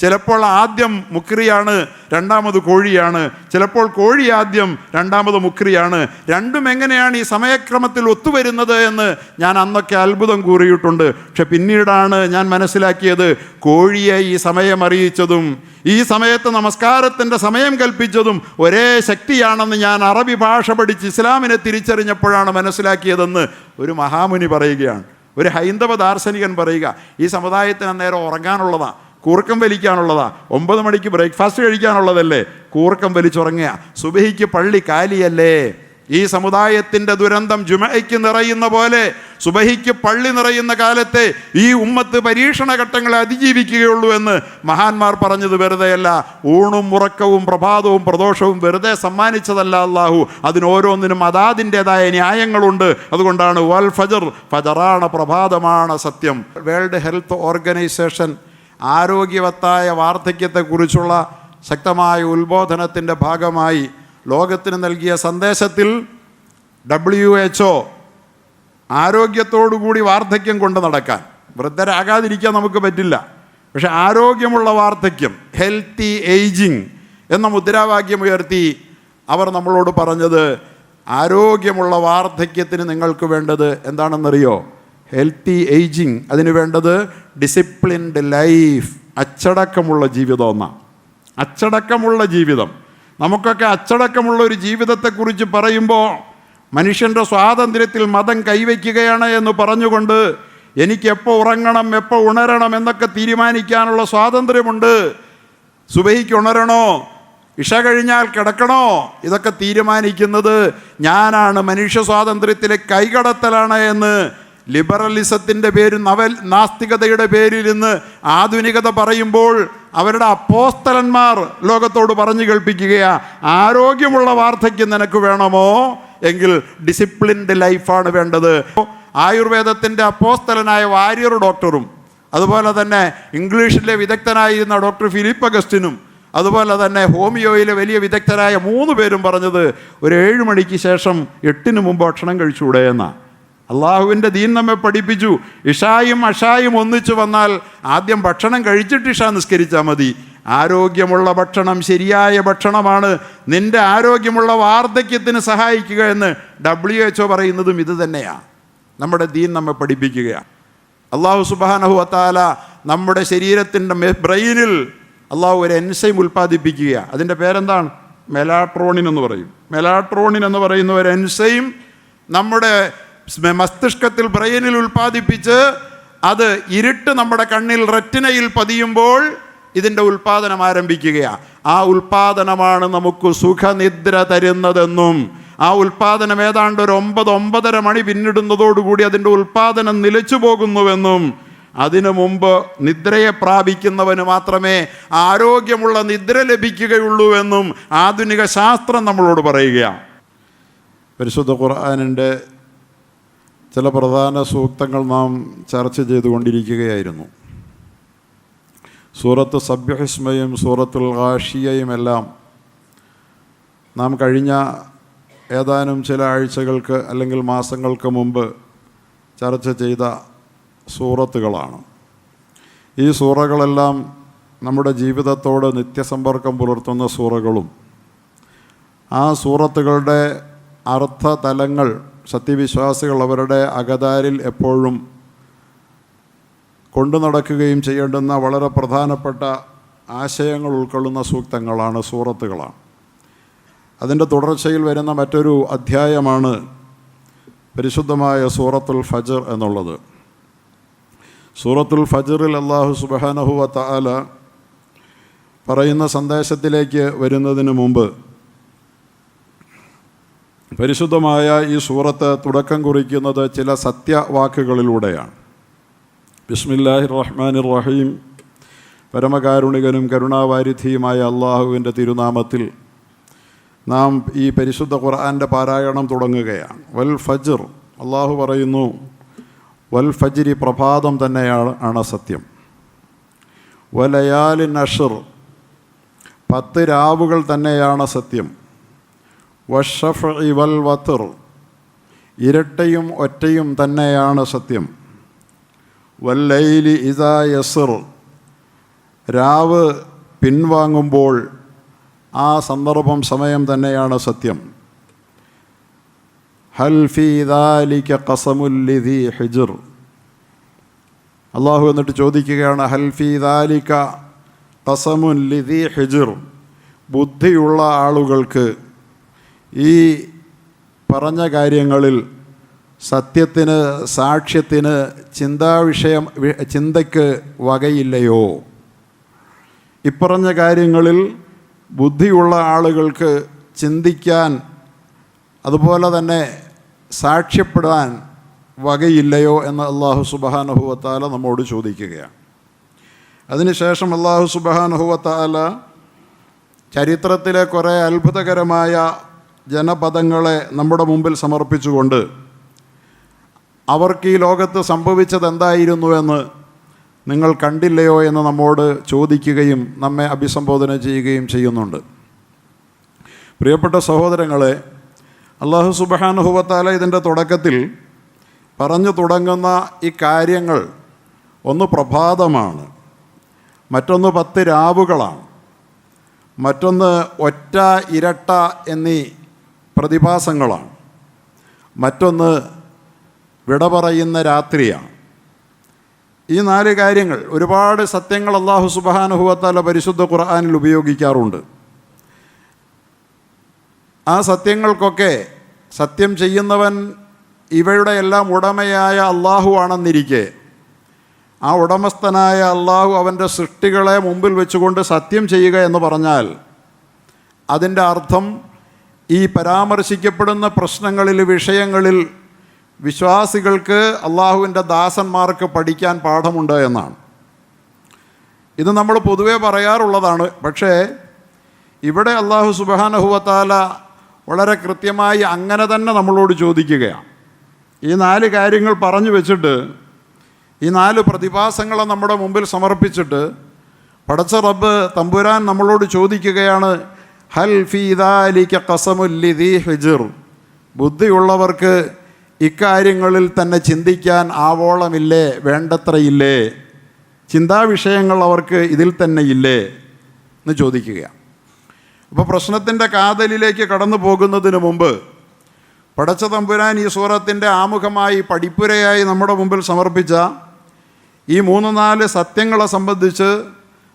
ചിലപ്പോൾ ആദ്യം മുക്രിയാണ്, രണ്ടാമത് കോഴിയാണ്. ചിലപ്പോൾ കോഴി ആദ്യം, രണ്ടാമത് മുക്രിയാണ്. രണ്ടും എങ്ങനെയാണ് ഈ സമയക്രമത്തിൽ ഒത്തുവരുന്നത് എന്ന് ഞാൻ അന്നൊക്കെ അത്ഭുതം കൂറിയിട്ടുണ്ട്. പക്ഷെ പിന്നീടാണ് ഞാൻ മനസ്സിലാക്കിയത്, കോഴിയെ ഈ സമയം അറിയിച്ചതും ഈ സമയത്ത് നമസ്കാരത്തിൻ്റെ സമയം കൽപ്പിച്ചതും ഒരേ ശക്തിയാണെന്ന് ഞാൻ അറബി ഭാഷ പഠിച്ച് ഇസ്ലാമിനെ തിരിച്ചറിഞ്ഞപ്പോഴാണ് മനസ്സിലാക്കിയതെന്ന് ഒരു മഹാമുനി പറയുകയാണ്. ഒരു ഹൈന്ദവ ദാർശനികൻ പറയുക, ഈ സമുദായത്തിന് അന്നേരം ഉറങ്ങാനുള്ളതാണ്, കൂർക്കം വലിക്കാനുള്ളതാ, 9 മണിക്ക് ബ്രേക്ക്ഫാസ്റ്റ് കഴിക്കാനുള്ളതല്ലേ, കൂർക്കം വലിച്ചുറങ്ങുക. സുബഹിക്ക് പള്ളി കാലിയല്ലേ. ഈ സമുദായത്തിൻ്റെ ദുരന്തം ജുമഅയ്ക്ക് നിറയുന്ന പോലെ സുബഹിക്ക് പള്ളി നിറയുന്ന കാലത്തെ ഈ ഉമ്മത്ത് പരീക്ഷണ ഘട്ടങ്ങളെ അതിജീവിക്കുകയുള്ളൂ എന്ന് മഹാന്മാർ പറഞ്ഞത് വെറുതെയല്ല. ഊണും ഉറക്കവും പ്രഭാതവും പ്രദോഷവും വെറുതെ സമ്മാനിച്ചതല്ല അല്ലാഹു. അതിനോരോന്നിനും അതാതിൻ്റെതായ ന്യായങ്ങളുണ്ട്. അതുകൊണ്ടാണ് വൽ ഫജർ, ഫജറാണ്, പ്രഭാതമാണ് സത്യം. വേൾഡ് ഹെൽത്ത് ഓർഗനൈസേഷൻ ആരോഗ്യവത്തായ വാർദ്ധക്യത്തെക്കുറിച്ചുള്ള ശക്തമായ ഉത്ബോധനത്തിൻ്റെ ഭാഗമായി ലോകത്തിന് നൽകിയ സന്ദേശത്തിൽ WHO ആരോഗ്യത്തോടുകൂടി വാർദ്ധക്യം കൊണ്ട് നടക്കാൻ, വൃദ്ധരാകാതിരിക്കാൻ നമുക്ക് പറ്റില്ല, പക്ഷെ ആരോഗ്യമുള്ള വാർദ്ധക്യം, ഹെൽത്തി ഏജിങ് എന്ന മുദ്രാവാക്യം ഉയർത്തി അവർ നമ്മളോട് പറഞ്ഞത്, ആരോഗ്യമുള്ള വാർദ്ധക്യത്തിന് നിങ്ങൾക്ക് വേണ്ടത് എന്താണെന്നറിയോ? Healthy ageing. അതിന് വേണ്ടത് ഡിസിപ്ലിൻഡ് ലൈഫ്, അച്ചടക്കമുള്ള ജീവിതം എന്നാണ്. അച്ചടക്കമുള്ള ജീവിതം. നമുക്കൊക്കെ അച്ചടക്കമുള്ള ഒരു ജീവിതത്തെക്കുറിച്ച് പറയുമ്പോൾ മനുഷ്യൻ്റെ സ്വാതന്ത്ര്യത്തിൽ മതം കൈവയ്ക്കുകയാണ് എന്ന് പറഞ്ഞുകൊണ്ട് എനിക്ക് എപ്പോൾ ഉറങ്ങണം, എപ്പോൾ ഉണരണം എന്നൊക്കെ തീരുമാനിക്കാനുള്ള സ്വാതന്ത്ര്യമുണ്ട്. സുബഹിക്ക് ഉണരണോ, ഇഷ കഴിഞ്ഞാൽ കിടക്കണോ, ഇതൊക്കെ തീരുമാനിക്കുന്നത് ഞാനാണ്. മനുഷ്യ സ്വാതന്ത്ര്യത്തിലെ കൈകടത്തലാണ് എന്ന് ലിബറലിസത്തിൻ്റെ പേരിൽ, നാസ്തികതയുടെ പേരിൽ ഇന്ന് ആധുനികത പറയുമ്പോൾ അവരുടെ അപ്പോസ്തലന്മാർ ലോകത്തോട് പറഞ്ഞു കേൾപ്പിക്കുകയാ, ആരോഗ്യമുള്ള വാർദ്ധക്യം നിനക്ക് വേണമോ എങ്കിൽ ഡിസിപ്ലിൻഡ് ലൈഫാണ് വേണ്ടത്. ആയുർവേദത്തിൻ്റെ അപ്പോസ്തലനായ വാര്യർ ഡോക്ടറും, അതുപോലെ തന്നെ ഇംഗ്ലീഷിലെ വിദഗ്ധനായിരുന്ന ഡോക്ടർ ഫിലിപ്പ് അഗസ്റ്റിനും, അതുപോലെ തന്നെ ഹോമിയോയിലെ വലിയ വിദഗ്ധരായ 3 പേരും പറഞ്ഞത് ഒരു 7 മണിക്ക് ശേഷം 8 മുമ്പ് ഭക്ഷണം കഴിച്ചുകൂടെ എന്നാണ്. അള്ളാഹുവിൻ്റെ ദീൻ നമ്മെ പഠിപ്പിച്ചു, ഇഷായും അഷായും ഒന്നിച്ചു വന്നാൽ ആദ്യം ഭക്ഷണം കഴിച്ചിട്ട് ഇഷ നിസ്കരിച്ചാൽ മതി. ആരോഗ്യമുള്ള ഭക്ഷണം ശരിയായ ഭക്ഷണമാണ് നിൻ്റെ ആരോഗ്യമുള്ള വാർദ്ധക്യത്തിന് സഹായിക്കുക എന്ന് WHO പറയുന്നതും ഇത് തന്നെയാണ്. നമ്മുടെ ദീൻ നമ്മെ പഠിപ്പിക്കുകയാണ്. അള്ളാഹു സുബ്ഹാനഹു വ തആല നമ്മുടെ ശരീരത്തിൻ്റെ ബ്രെയിനിൽ അള്ളാഹു ഒരു എൻസൈം ഉൽപ്പാദിപ്പിക്കുക. അതിൻ്റെ പേരെന്താണ്? മെലാട്രോണിൻ എന്ന് പറയും. മെലാട്രോണിൻ എന്ന് പറയുന്ന ഒരു എൻസൈം നമ്മുടെ മസ്തിഷ്കത്തിൽ, ബ്രെയിനിൽ ഉൽപ്പാദിപ്പിച്ച് അത് ഇരുട്ട് നമ്മുടെ കണ്ണിൽ റെറ്റിനയിൽ പതിയുമ്പോൾ ഇതിൻ്റെ ഉൽപ്പാദനം ആരംഭിക്കുകയാണ്. ആ ഉൽപ്പാദനമാണ് നമുക്ക് സുഖനിദ്ര തരുന്നതെന്നും ആ ഉൽപ്പാദനം ഏതാണ്ട് ഒരു 9-9:30 മണി പിന്നിടുന്നതോടുകൂടി അതിൻ്റെ ഉൽപ്പാദനം നിലച്ചു പോകുന്നുവെന്നും അതിനു മുമ്പ് നിദ്രയെ പ്രാപിക്കുന്നവന് മാത്രമേ ആരോഗ്യമുള്ള നിദ്ര ലഭിക്കുകയുള്ളൂ എന്നും ആധുനിക ശാസ്ത്രം നമ്മളോട് പറയുകയാണ്. പരിശുദ്ധ ഖുർആനിൻ്റെ ചില പ്രധാന സൂക്തങ്ങൾ നാം ചർച്ച ചെയ്തുകൊണ്ടിരിക്കുകയായിരുന്നു. സൂറത്ത് സബ്ബിഹിസ്മയും സൂറത്തുൽ ഗാഷിയയും എല്ലാം നാം കഴിഞ്ഞ ഏതാനും ചില ആഴ്ചകൾക്ക് അല്ലെങ്കിൽ മാസങ്ങൾക്ക് മുമ്പ് ചർച്ച ചെയ്ത സൂറത്തുകളാണ്. ഈ സൂറകളെല്ലാം നമ്മുടെ ജീവിതത്തോട് നിത്യസമ്പർക്കം പുലർത്തുന്ന സൂറകളും ആ സൂറത്തുകളുടെ അർത്ഥതലങ്ങൾ സത്യവിശ്വാസികൾ അവരുടെ അകതാരിൽ എപ്പോഴും കൊണ്ടു നടക്കുകയും ചെയ്യേണ്ടുന്ന വളരെ പ്രധാനപ്പെട്ട ആശയങ്ങൾ ഉൾക്കൊള്ളുന്ന സൂക്തങ്ങളാണ്, സൂറത്തുകളാണ്. അതിൻ്റെ തുടർച്ചയിൽ വരുന്ന മറ്റൊരു അധ്യായമാണ് പരിശുദ്ധമായ സൂറത്തുൽ ഫജ്ർ എന്നുള്ളത്. സൂറത്തുൽ ഫജ്റിൽ അല്ലാഹു സുബ്ഹാനഹു വ തആല പറയുന്ന സന്ദേശത്തിലേക്ക് വരുന്നതിന് മുമ്പ് പരിശുദ്ധമായ ഈ സൂറത്ത് തുടക്കം കുറിക്കുന്നത് ചില സത്യവാക്കുകളിലൂടെയാണ്. ബിസ്മില്ലാഹിർ റഹ്മാനിർ റഹീം. പരമകാരുണികനും കരുണാവാരിധിയുമായ അള്ളാഹുവിൻ്റെ തിരുനാമത്തിൽ നാം ഈ പരിശുദ്ധ ഖുർആൻ്റെ പാരായണം തുടങ്ങുകയാണ്. വൽ ഫജ്ർ, അള്ളാഹു പറയുന്നു, വൽ ഫജ്രി, പ്രഭാതം തന്നെയാണ് സത്യം. വലയാലിൻ അഷ്ർ, 10 രാവുകൾ തന്നെയാണ് സത്യം. വശഫഇ വൽ വത്ർ, ഇരട്ടയും ഒറ്റയും തന്നെയാണ് സത്യം. വല്ലൈലി ഇദാ യസ്ർ, രാവ് പിൻവാങ്ങുമ്പോൾ ആ സന്ദർഭം സമയം തന്നെയാണ് സത്യം. ഹൽ ഫീ ദാലിക ഖസമുൽ ലിദീ ഹിജ്ർ. അള്ളാഹു എന്നിട്ട് ചോദിക്കുകയാണ്, ഹൽ ഫീ ദാലിക ഖസമുൽ ലിദീ ഹിജ്ർ. ബുദ്ധിയുള്ള ആളുകൾക്ക് ഈ പറഞ്ഞ കാര്യങ്ങളിൽ സത്യത്തിന്, സാക്ഷ്യത്തിന്, ചിന്തയ്ക്ക് വകയില്ലയോ? ഇപ്പറഞ്ഞ കാര്യങ്ങളിൽ ബുദ്ധിയുള്ള ആളുകൾക്ക് ചിന്തിക്കാൻ, അതുപോലെ തന്നെ സാക്ഷ്യപ്പെടാൻ വകയില്ലയോ എന്ന് അല്ലാഹു സുബ്ഹാനഹു വ തആല നമ്മോട് ചോദിക്കുകയാണ്. അതിനുശേഷം അല്ലാഹു സുബ്ഹാനഹു വ തആല ചരിത്രത്തിലെ കുറേ അത്ഭുതകരമായ ജനപദങ്ങളെ നമ്മുടെ മുമ്പിൽ സമർപ്പിച്ചുകൊണ്ട് അവർക്ക് ഈ ലോകത്ത് സംഭവിച്ചത് എന്തായിരുന്നുവെന്ന് നിങ്ങൾ കണ്ടില്ലയോ എന്ന് നമ്മോട് ചോദിക്കുകയും നമ്മെ അഭിസംബോധന ചെയ്യുകയും ചെയ്യുന്നുണ്ട്. പ്രിയപ്പെട്ട സഹോദരങ്ങളെ, അല്ലാഹു സുബ്ഹാനഹു വ തആല ഇതിൻ്റെ തുടക്കത്തിൽ പറഞ്ഞു തുടങ്ങുന്ന ഈ കാര്യങ്ങൾ, ഒന്ന് പ്രഭാതമാണ്, മറ്റൊന്ന് 10 രാവുകളാണ്, മറ്റൊന്ന് ഒറ്റ ഇരട്ട എന്നീ പ്രതിഭാസങ്ങളാണ്, മറ്റൊന്ന് വിട പറയുന്ന രാത്രിയാണ്. ഈ 4 കാര്യങ്ങൾ, ഒരുപാട് സത്യങ്ങൾ അല്ലാഹു സുബ്ഹാനഹു വ തആല പരിശുദ്ധ ഖുർആനിൽ ഉപയോഗിക്കാറുണ്ട്. ആ സത്യങ്ങൾക്കൊക്കെ സത്യം ചെയ്യുന്നവൻ ഇവയുടെ എല്ലാം ഉടമയായ അല്ലാഹു ആണെന്നിരിക്കെ, ആ ഉടമസ്ഥനായ അല്ലാഹു അവൻ്റെ സൃഷ്ടികളെ മുമ്പിൽ വെച്ചുകൊണ്ട് സത്യം ചെയ്യുക എന്ന് പറഞ്ഞാൽ അതിൻ്റെ അർത്ഥം ഈ പരാമർശിക്കപ്പെടുന്ന പ്രശ്നങ്ങളിൽ, വിഷയങ്ങളിൽ വിശ്വാസികൾക്ക്, അള്ളാഹുവിൻ്റെ ദാസന്മാർക്ക് പഠിക്കാൻ പാഠമുണ്ട് എന്നാണ്. ഇത് നമ്മൾ പൊതുവേ പറയാറുള്ളതാണ്. പക്ഷേ ഇവിടെ അല്ലാഹു സുബ്ഹാനഹു വ തആല വളരെ കൃത്യമായി അങ്ങനെ തന്നെ നമ്മളോട് ചോദിക്കുകയാണ്. ഈ 4 കാര്യങ്ങൾ പറഞ്ഞു വെച്ചിട്ട്, ഈ 4 പ്രതിഭാസങ്ങളെ നമ്മുടെ മുമ്പിൽ സമർപ്പിച്ചിട്ട് പടച്ച റബ്ബ് തമ്പുരാൻ നമ്മളോട് ചോദിക്കുകയാണ്, ഹൽ ഫീ ദാലിക ഖസമുൽ ലിദീ ഹിജ്ർ. ബുദ്ധിയുള്ളവർക്ക് ഇക്കാര്യങ്ങളിൽ തന്നെ ചിന്തിക്കാൻ ആവോളമില്ലേ, വേണ്ടത്രയില്ലേ, ചിന്താവിഷയങ്ങൾ അവർക്ക് ഇതിൽ തന്നെ ഇല്ലേ എന്ന് ചോദിക്കുകയാണ്. അപ്പോൾ പ്രശ്നത്തിൻ്റെ കാതലിലേക്ക് കടന്നു പോകുന്നതിന് മുമ്പ് പടച്ച തമ്പുരാൻ ഈ സൂറത്തിൻ്റെ ആമുഖമായി, പടിപ്പുരയായി നമ്മുടെ മുമ്പിൽ സമർപ്പിച്ച ഈ 3-4 സത്യങ്ങളെ സംബന്ധിച്ച്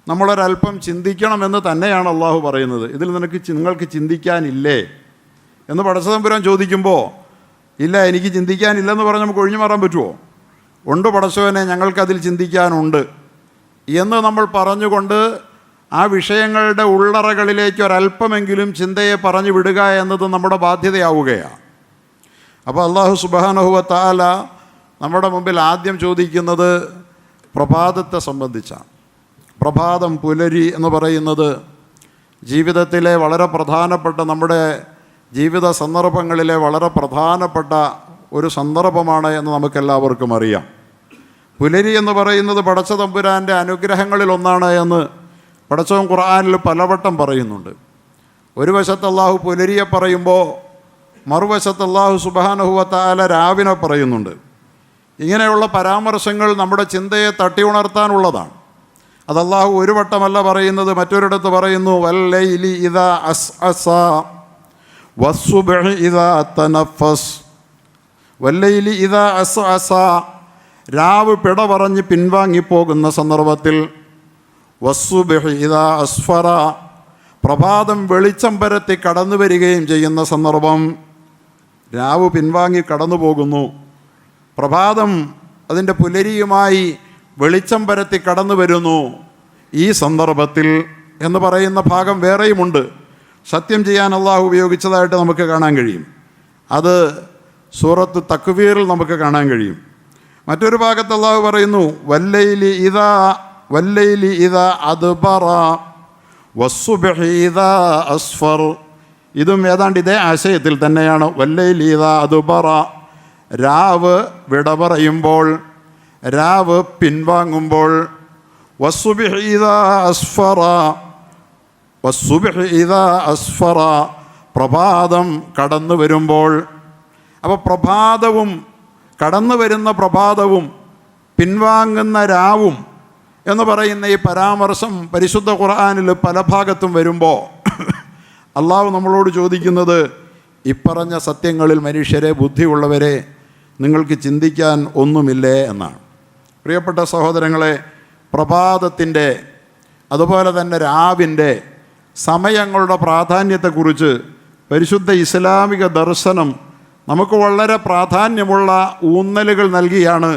നമ്മളൊരല്പം ചിന്തിക്കണമെന്ന് തന്നെയാണ് അള്ളാഹു പറയുന്നത്. ഇതിൽ നിങ്ങൾക്ക് ചിന്തിക്കാനില്ലേ എന്ന് പടച്ച തമ്പുരാൻ ചോദിക്കുമ്പോൾ, ഇല്ല, എനിക്ക് ചിന്തിക്കാനില്ലെന്ന് പറഞ്ഞ് നമുക്ക് ഒഴിഞ്ഞു മാറാൻ പറ്റുമോ? ഉണ്ട് പടച്ചവനെ, ഞങ്ങൾക്കതിൽ ചിന്തിക്കാനുണ്ട് എന്ന് നമ്മൾ പറഞ്ഞുകൊണ്ട് ആ വിഷയങ്ങളുടെ ഉള്ളറകളിലേക്ക് ഒരല്പമെങ്കിലും ചിന്തയെ പറഞ്ഞു വിടുക എന്നത് നമ്മുടെ ബാധ്യതയാവുകയാണ്. അപ്പോൾ അല്ലാഹു സുബ്ഹാനഹു വ തആല നമ്മുടെ മുമ്പിൽ ആദ്യം ചോദിക്കുന്നത് പ്രഭാതത്തെ സംബന്ധിച്ചാണ്. പ്രഭാതം, പുലരി എന്ന് പറയുന്നത് ജീവിതത്തിലെ വളരെ പ്രധാനപ്പെട്ട, നമ്മുടെ ജീവിത സന്ദർഭങ്ങളിലെ വളരെ പ്രധാനപ്പെട്ട ഒരു സന്ദർഭമാണ് എന്ന് നമുക്കെല്ലാവർക്കും അറിയാം. പുലരി എന്ന് പറയുന്നത് പടച്ച തമ്പുരാൻ്റെ അനുഗ്രഹങ്ങളിലൊന്നാണ് എന്ന് പടച്ചവൻ ഖുർആനിൽ പലവട്ടം പറയുന്നുണ്ട്. ഒരു വശത്ത് അല്ലാഹു പുലരിയെ പറയുമ്പോൾ മറുവശത്ത് അല്ലാഹു സുബ്ഹാനഹു വ തആല രാവിനെ പറയുന്നുണ്ട്. ഇങ്ങനെയുള്ള പരാമർശങ്ങൾ നമ്മുടെ ചിന്തയെ തട്ടി ഉണർത്താനുള്ളതാണ്. അത് അല്ലാഹു ഒരു വട്ടമല്ല പറയുന്നത്, മറ്റൊരിടത്ത് പറയുന്നു, വല്ലൈലി ഇദാ അസ്അസ വസ്സുബ്ഹി ഇദാ തനഫസ്. വല്ലൈലി ഇദാ അസ്അസ, രാവ് പിട പറഞ്ഞ് പിൻവാങ്ങിപ്പോകുന്ന സന്ദർഭത്തിൽ, വസ്സുബ്ഹി ഇദാ അസ്ഫറ, പ്രഭാതം വെളിച്ചം പരത്തി കടന്നു വരികയും ചെയ്യുന്ന സന്ദർഭം. രാവ് പിൻവാങ്ങി കടന്നു പോകുന്നു, പ്രഭാതം അതിൻ്റെ പുലരിയുമായി വെളിച്ചം പരത്തി കടന്നു വരുന്നു. ഈ സന്ദർഭത്തിൽ എന്ന് പറയുന്ന ഭാഗം വേറെയുമുണ്ട്. സത്യം ചെയ്യാൻ അള്ളാഹു ഉപയോഗിച്ചതായിട്ട് നമുക്ക് കാണാൻ കഴിയും. അത് സൂറത്ത് തക്വീറിൽ നമുക്ക് കാണാൻ കഴിയും. മറ്റൊരു ഭാഗത്ത് അള്ളാഹു പറയുന്നു, വല്ലൈലി ഇദാ അദ്ബറ വസ്സുബ്ഹി ഇദാ അസ്ഫർ. ഇതും ഏതാണ്ട് ഇതേ ആശയത്തിൽ തന്നെയാണ്. വല്ലൈലി ഇദാ അദ്ബറ, രാവ് വിട പറയുമ്പോൾ, രാവ് പിൻവാങ്ങുമ്പോൾ. വസ്സുബ്ഹി ഇദാ അസ്ഫറ, വസ്സുബ്ഹി ഇദാ അസ്ഫറ, പ്രഭാതം കടന്നു വരുമ്പോൾ. അപ്പോൾ പ്രഭാതവും, കടന്നു വരുന്ന പ്രഭാതവും പിൻവാങ്ങുന്ന രാവും എന്ന് പറയുന്ന ഈ പരാമർശം പരിശുദ്ധ ഖുർആനിൽ പല ഭാഗത്തും വരുമ്പോൾ അള്ളാഹു നമ്മളോട് ചോദിക്കുന്നത്, ഇപ്പറഞ്ഞ സത്യങ്ങളിൽ മനുഷ്യരെ, ബുദ്ധിയുള്ളവരെ, നിങ്ങൾക്ക് ചിന്തിക്കാൻ ഒന്നുമില്ലേ എന്നാണ്. പ്രിയപ്പെട്ട സഹോദരങ്ങളെ, പ്രഭാതത്തിൻ്റെ അതുപോലെ തന്നെ രാവിൻ്റെ സമയങ്ങളുടെ പ്രാധാന്യത്തെക്കുറിച്ച് പരിശുദ്ധ ഇസ്ലാമിക ദർശനം നമുക്ക് വളരെ പ്രാധാന്യമുള്ള ഊന്നലുകൾ നൽകിയാണ്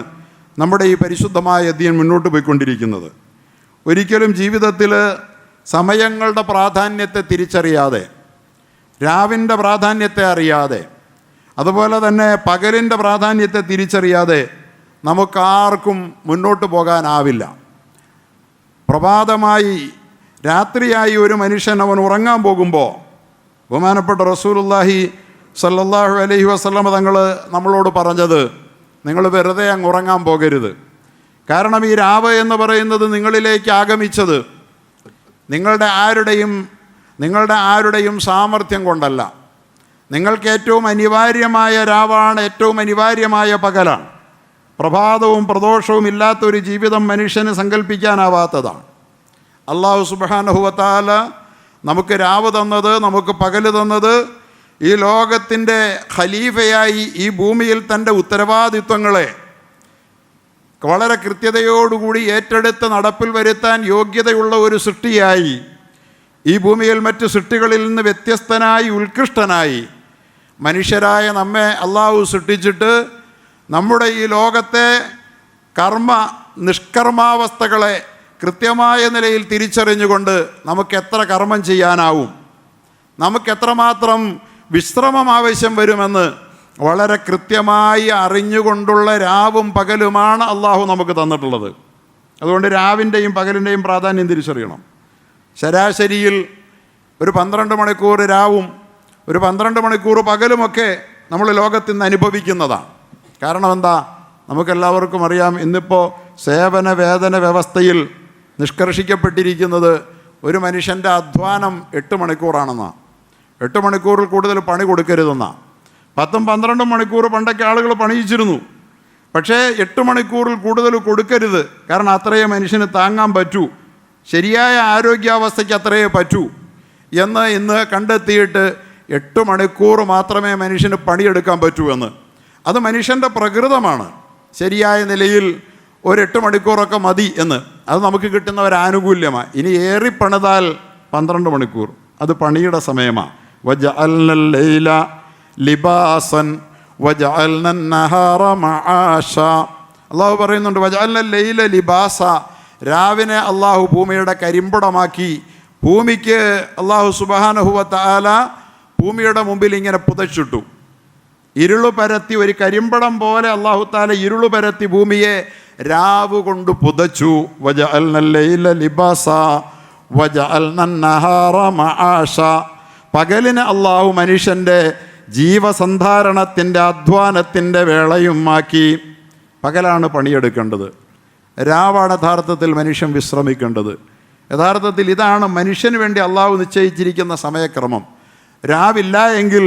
നമ്മുടെ ഈ പരിശുദ്ധമായ ദീൻ മുന്നോട്ട് പോയിക്കൊണ്ടിരിക്കുന്നത്. ഒരിക്കലും ജീവിതത്തിൽ സമയങ്ങളുടെ പ്രാധാന്യത്തെ തിരിച്ചറിയാതെ, രാവിൻ്റെ പ്രാധാന്യത്തെ അറിയാതെ, അതുപോലെ തന്നെ പകലിൻ്റെ പ്രാധാന്യത്തെ തിരിച്ചറിയാതെ നമുക്കാർക്കും മുന്നോട്ട് പോകാനാവില്ല. പ്രഭാതമായി രാത്രിയായി ഒരു മനുഷ്യൻ അവൻ ഉറങ്ങാൻ പോകുമ്പോൾ ബഹുമാനപ്പെട്ട റസൂലുള്ളാഹി സല്ലല്ലാഹു അലൈഹി വസല്ലമ തങ്ങൾ നമ്മളോട് പറഞ്ഞത്, നിങ്ങൾ വെറുതെ അങ്ങ് ഉറങ്ങാൻ പോകരുത്. കാരണം ഈ രാവ് എന്ന് പറയുന്നത് നിങ്ങളിലേക്ക് ആഗമിച്ചത് നിങ്ങളുടെ ആരുടെയും സാമർഥ്യം കൊണ്ടല്ല. നിങ്ങൾക്ക് ഏറ്റവും അനിവാര്യമായ രാവാണ്, ഏറ്റവും അനിവാര്യമായ പകലാണ്. പ്രഭാതവും പ്രദോഷവും ഇല്ലാത്തൊരു ജീവിതം മനുഷ്യന് സങ്കല്പിക്കാനാവാത്തതാണ്. അല്ലാഹു സുബ്ഹാനഹു വ തആല നമുക്ക് രാവ് തന്നത്, നമുക്ക് പകല് തന്നത്, ഈ ലോകത്തിൻ്റെ ഖലീഫയായി ഈ ഭൂമിയിൽ തൻ്റെ ഉത്തരവാദിത്വങ്ങളെ വളരെ കൃത്യതയോടുകൂടി ഏറ്റെടുത്ത് നടപ്പിൽ വരുത്താൻ യോഗ്യതയുള്ള ഒരു സൃഷ്ടിയായി ഈ ഭൂമിയിൽ മറ്റ് സൃഷ്ടികളിൽ നിന്ന് വ്യത്യസ്തനായി, ഉത്കൃഷ്ടനായി മനുഷ്യരായ നമ്മെ അള്ളാഹു സൃഷ്ടിച്ചിട്ട് നമ്മുടെ ഈ ലോകത്തെ നിഷ്കർമാവസ്ഥകളെ കൃത്യമായ നിലയിൽ തിരിച്ചറിഞ്ഞുകൊണ്ട് നമുക്ക് എത്ര കർമ്മം ചെയ്യാനാവും, നമുക്കെത്രമാത്രം വിശ്രമം ആവശ്യം വരുമെന്ന് വളരെ കൃത്യമായി അറിഞ്ഞുകൊണ്ടുള്ള രാവും പകലുമാണ് അള്ളാഹു നമുക്ക് തന്നിട്ടുള്ളത്. അതുകൊണ്ട് രാവിൻ്റെയും പകലിൻ്റെയും പ്രാധാന്യം തിരിച്ചറിയണം. ശരാശരിയിൽ ഒരു 12 മണിക്കൂർ രാവും ഒരു 12 മണിക്കൂർ പകലുമൊക്കെ നമ്മൾ ലോകത്തിൽ നിന്ന് അനുഭവിക്കുന്നതാണ്. കാരണം എന്താ? നമുക്കെല്ലാവർക്കും അറിയാം, ഇന്നിപ്പോൾ സേവന വേതന വ്യവസ്ഥയിൽ നിഷ്കർഷിക്കപ്പെട്ടിരിക്കുന്നത് ഒരു മനുഷ്യൻ്റെ അധ്വാനം 8 മണിക്കൂറാണെന്നാണ്. 8 മണിക്കൂറിൽ കൂടുതൽ പണി കൊടുക്കരുതെന്നാണ്. 10-12 മണിക്കൂർ പണ്ടൊക്കെ ആളുകൾ പണിയിച്ചിരുന്നു. പക്ഷേ 8 മണിക്കൂറിൽ കൂടുതൽ കൊടുക്കരുത്. കാരണം അത്രയേ മനുഷ്യന് താങ്ങാൻ പറ്റൂ, ശരിയായ ആരോഗ്യാവസ്ഥയ്ക്ക് അത്രയേ പറ്റൂ എന്ന് ഇന്ന് കണ്ടെത്തിയിട്ട് 8 മണിക്കൂർ മാത്രമേ മനുഷ്യന് പണിയെടുക്കാൻ പറ്റൂ എന്ന്. അത് മനുഷ്യൻ്റെ പ്രകൃതമാണ്. ശരിയായ നിലയിൽ ഒരു 8 മണിക്കൂറൊക്കെ മതി എന്ന്, അത് നമുക്ക് കിട്ടുന്ന ഒരു ആനുകൂല്യമാണ്. ഇനി ഏറിപ്പണിതാൽ 12 മണിക്കൂർ, അത് പണിയുടെ സമയമാണ്. വജഅൽനൽ ലൈല ലിബാസൻ വജഅൽനൻ നഹാറ മആശ. അള്ളാഹു പറയുന്നുണ്ട്, വജഅൽനൽ ലൈല ലിബാസ, രാവിനെ അള്ളാഹു ഭൂമിയുടെ കരിമ്പടമാക്കി. ഭൂമിക്ക് അള്ളാഹു സുബ്ഹാനഹു വ തആല ഭൂമിയുടെ മുമ്പിൽ ഇങ്ങനെ പുതച്ചിട്ടു, ഇരുളു പരത്തി, ഒരു കരിമ്പടം പോലെ അള്ളാഹു തആല ഇരുളു പരത്തി ഭൂമിയെ രാവ് കൊണ്ട് പുതച്ചു. വജഅൽനൽ ലൈല ലിബാസ വജഅൽനൻ നഹാറ മആശ. പകലിന് അള്ളാഹു മനുഷ്യൻ്റെ ജീവസന്ധാരണത്തിൻ്റെ അധ്വാനത്തിൻ്റെ വേളയുമാക്കി. പകലാണ് പണിയെടുക്കേണ്ടത്, രാവാണ് യഥാർത്ഥത്തിൽ മനുഷ്യൻ വിശ്രമിക്കേണ്ടത്. യഥാർത്ഥത്തിൽ ഇതാണ് മനുഷ്യന് വേണ്ടി അള്ളാഹു നിശ്ചയിച്ചിരിക്കുന്ന സമയക്രമം. രാവില്ല എങ്കിൽ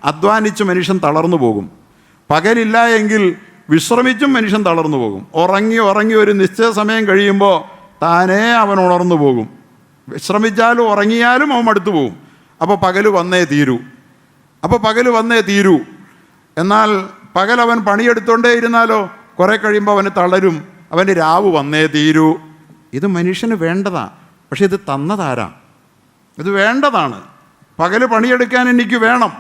അധ്വാനിച്ച് മനുഷ്യൻ തളർന്നു പോകും, പകലില്ല എങ്കിൽ വിശ്രമിച്ചും മനുഷ്യൻ തളർന്നു പോകും. ഉറങ്ങി ഒരു നിശ്ചിത സമയം കഴിയുമ്പോൾ താനേ അവൻ ഉണർന്നു പോകും. വിശ്രമിച്ചാലും ഉറങ്ങിയാലും അവൻ മടുത്തു പോകും. അപ്പോൾ പകൽ വന്നേ തീരൂ. എന്നാൽ പകലവൻ പണിയെടുത്തോണ്ടേ ഇരുന്നാലോ കുറേ കഴിയുമ്പോൾ അവന് തളരും, അവന് രാവ് വന്നേ തീരൂ. ഇത് മനുഷ്യന് വേണ്ടതാ, പക്ഷെ ഇത് തന്നതാരാ? ഇത് വേണ്ടതാണ്. പകല് പണിയെടുക്കാൻ എനിക്ക് വേണം,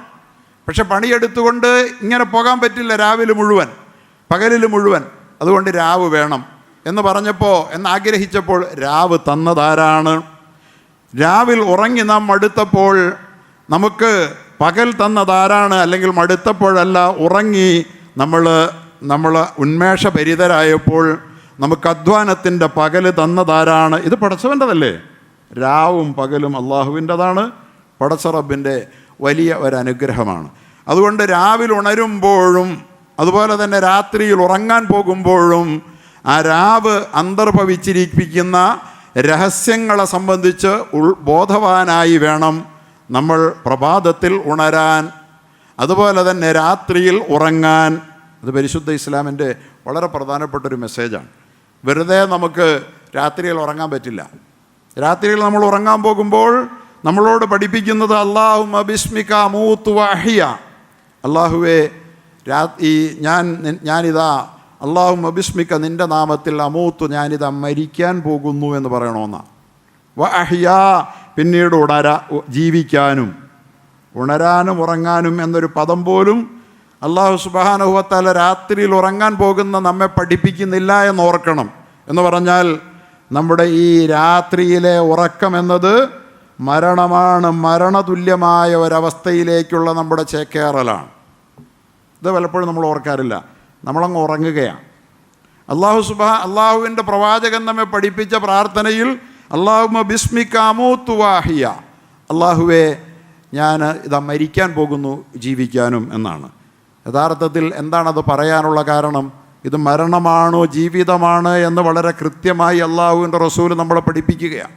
പക്ഷെ പണിയെടുത്തുകൊണ്ട് ഇങ്ങനെ പോകാൻ പറ്റില്ല രാവിലെ മുഴുവൻ, പകലിൽ മുഴുവൻ. അതുകൊണ്ട് രാവ് വേണം എന്നാഗ്രഹിച്ചപ്പോൾ രാവ് തന്നതാരാണ്? രാവിൽ ഉറങ്ങി നാം മടുത്തപ്പോൾ നമുക്ക് പകൽ തന്നതാരാണ്? അല്ലെങ്കിൽ മടുത്തപ്പോഴല്ല, ഉറങ്ങി നമ്മൾ ഉന്മേഷഭരിതരായപ്പോൾ നമുക്ക് അധ്വാനത്തിൻ്റെ പകൽ തന്നതാരാണ്? ഇത് പടച്ചവൻ്റെതല്ലേ? രാവും പകലും അള്ളാഹുവിൻ്റെതാണ്, പടച്ച റബ്ബിൻ്റെ വലിയ ഒരനുഗ്രഹമാണ്. അതുകൊണ്ട് രാവിലെ ഉണരുമ്പോഴും അതുപോലെ തന്നെ രാത്രിയിൽ ഉറങ്ങാൻ പോകുമ്പോഴും ആ രാവ് അന്തർഭവിച്ചിരിപ്പിക്കുന്ന രഹസ്യങ്ങളെ സംബന്ധിച്ച് ബോധവാനായി വേണം നമ്മൾ പ്രഭാതത്തിൽ ഉണരാൻ, അതുപോലെ തന്നെ രാത്രിയിൽ ഉറങ്ങാൻ. അത് പരിശുദ്ധ ഇസ്ലാമിൻ്റെ വളരെ പ്രധാനപ്പെട്ടൊരു മെസ്സേജാണ്. വെറുതെ നമുക്ക് രാത്രിയിൽ ഉറങ്ങാൻ പറ്റില്ല. രാത്രിയിൽ നമ്മൾ ഉറങ്ങാൻ പോകുമ്പോൾ നമ്മളോട് പഠിപ്പിക്കുന്നത് അല്ലാഹുമ്മ ബിസ്മിക അമൂതു വഅഹ്യ, അല്ലാഹുവേ ഞാനിതാ അല്ലാഹുമ്മ ബിസ്മിക നിൻ്റെ നാമത്തിൽ അമൂത്തു ഞാനിതാ മരിക്കാൻ പോകുന്നു എന്ന് പറയണമെന്നാണ്. വഅഹ്യ പിന്നീട് ജീവിക്കാനും ഉണരാനും ഉറങ്ങാനും എന്നൊരു പദം പോലും അല്ലാഹു സുബ്ഹാനഹു വ തആല രാത്രിയിൽ ഉറങ്ങാൻ പോകുന്ന നമ്മെ പഠിപ്പിക്കുന്നില്ല എന്നോർക്കണം. എന്ന് പറഞ്ഞാൽ നമ്മുടെ ഈ രാത്രിയിലെ ഉറക്കം എന്നത് മരണമാണ്, മരണതുല്യമായ ഒരവസ്ഥയിലേക്കുള്ള നമ്മുടെ ചേക്കേറലാണ്. ഇത് പലപ്പോഴും നമ്മൾ ഓർക്കാറില്ല, നമ്മളങ്ങ് ഉറങ്ങുകയാണ്. അള്ളാഹുവിൻ്റെ പ്രവാചകൻ നമ്മെ പഠിപ്പിച്ച പ്രാർത്ഥനയിൽ അല്ലാഹുമ്മ ബിസ്മിക അമൂതു വഅഹ്യ, അല്ലാഹുവേ ഞാൻ ഇതാ മരിക്കാൻ പോകുന്നു ജീവിക്കാനും എന്നാണ്. യഥാർത്ഥത്തിൽ എന്താണത് പറയാനുള്ള കാരണം? ഇത് മരണമാണോ ജീവിതമാണ് എന്ന് വളരെ കൃത്യമായി അള്ളാഹുവിൻ്റെ റസൂൽ നമ്മളെ പഠിപ്പിക്കുകയാണ്.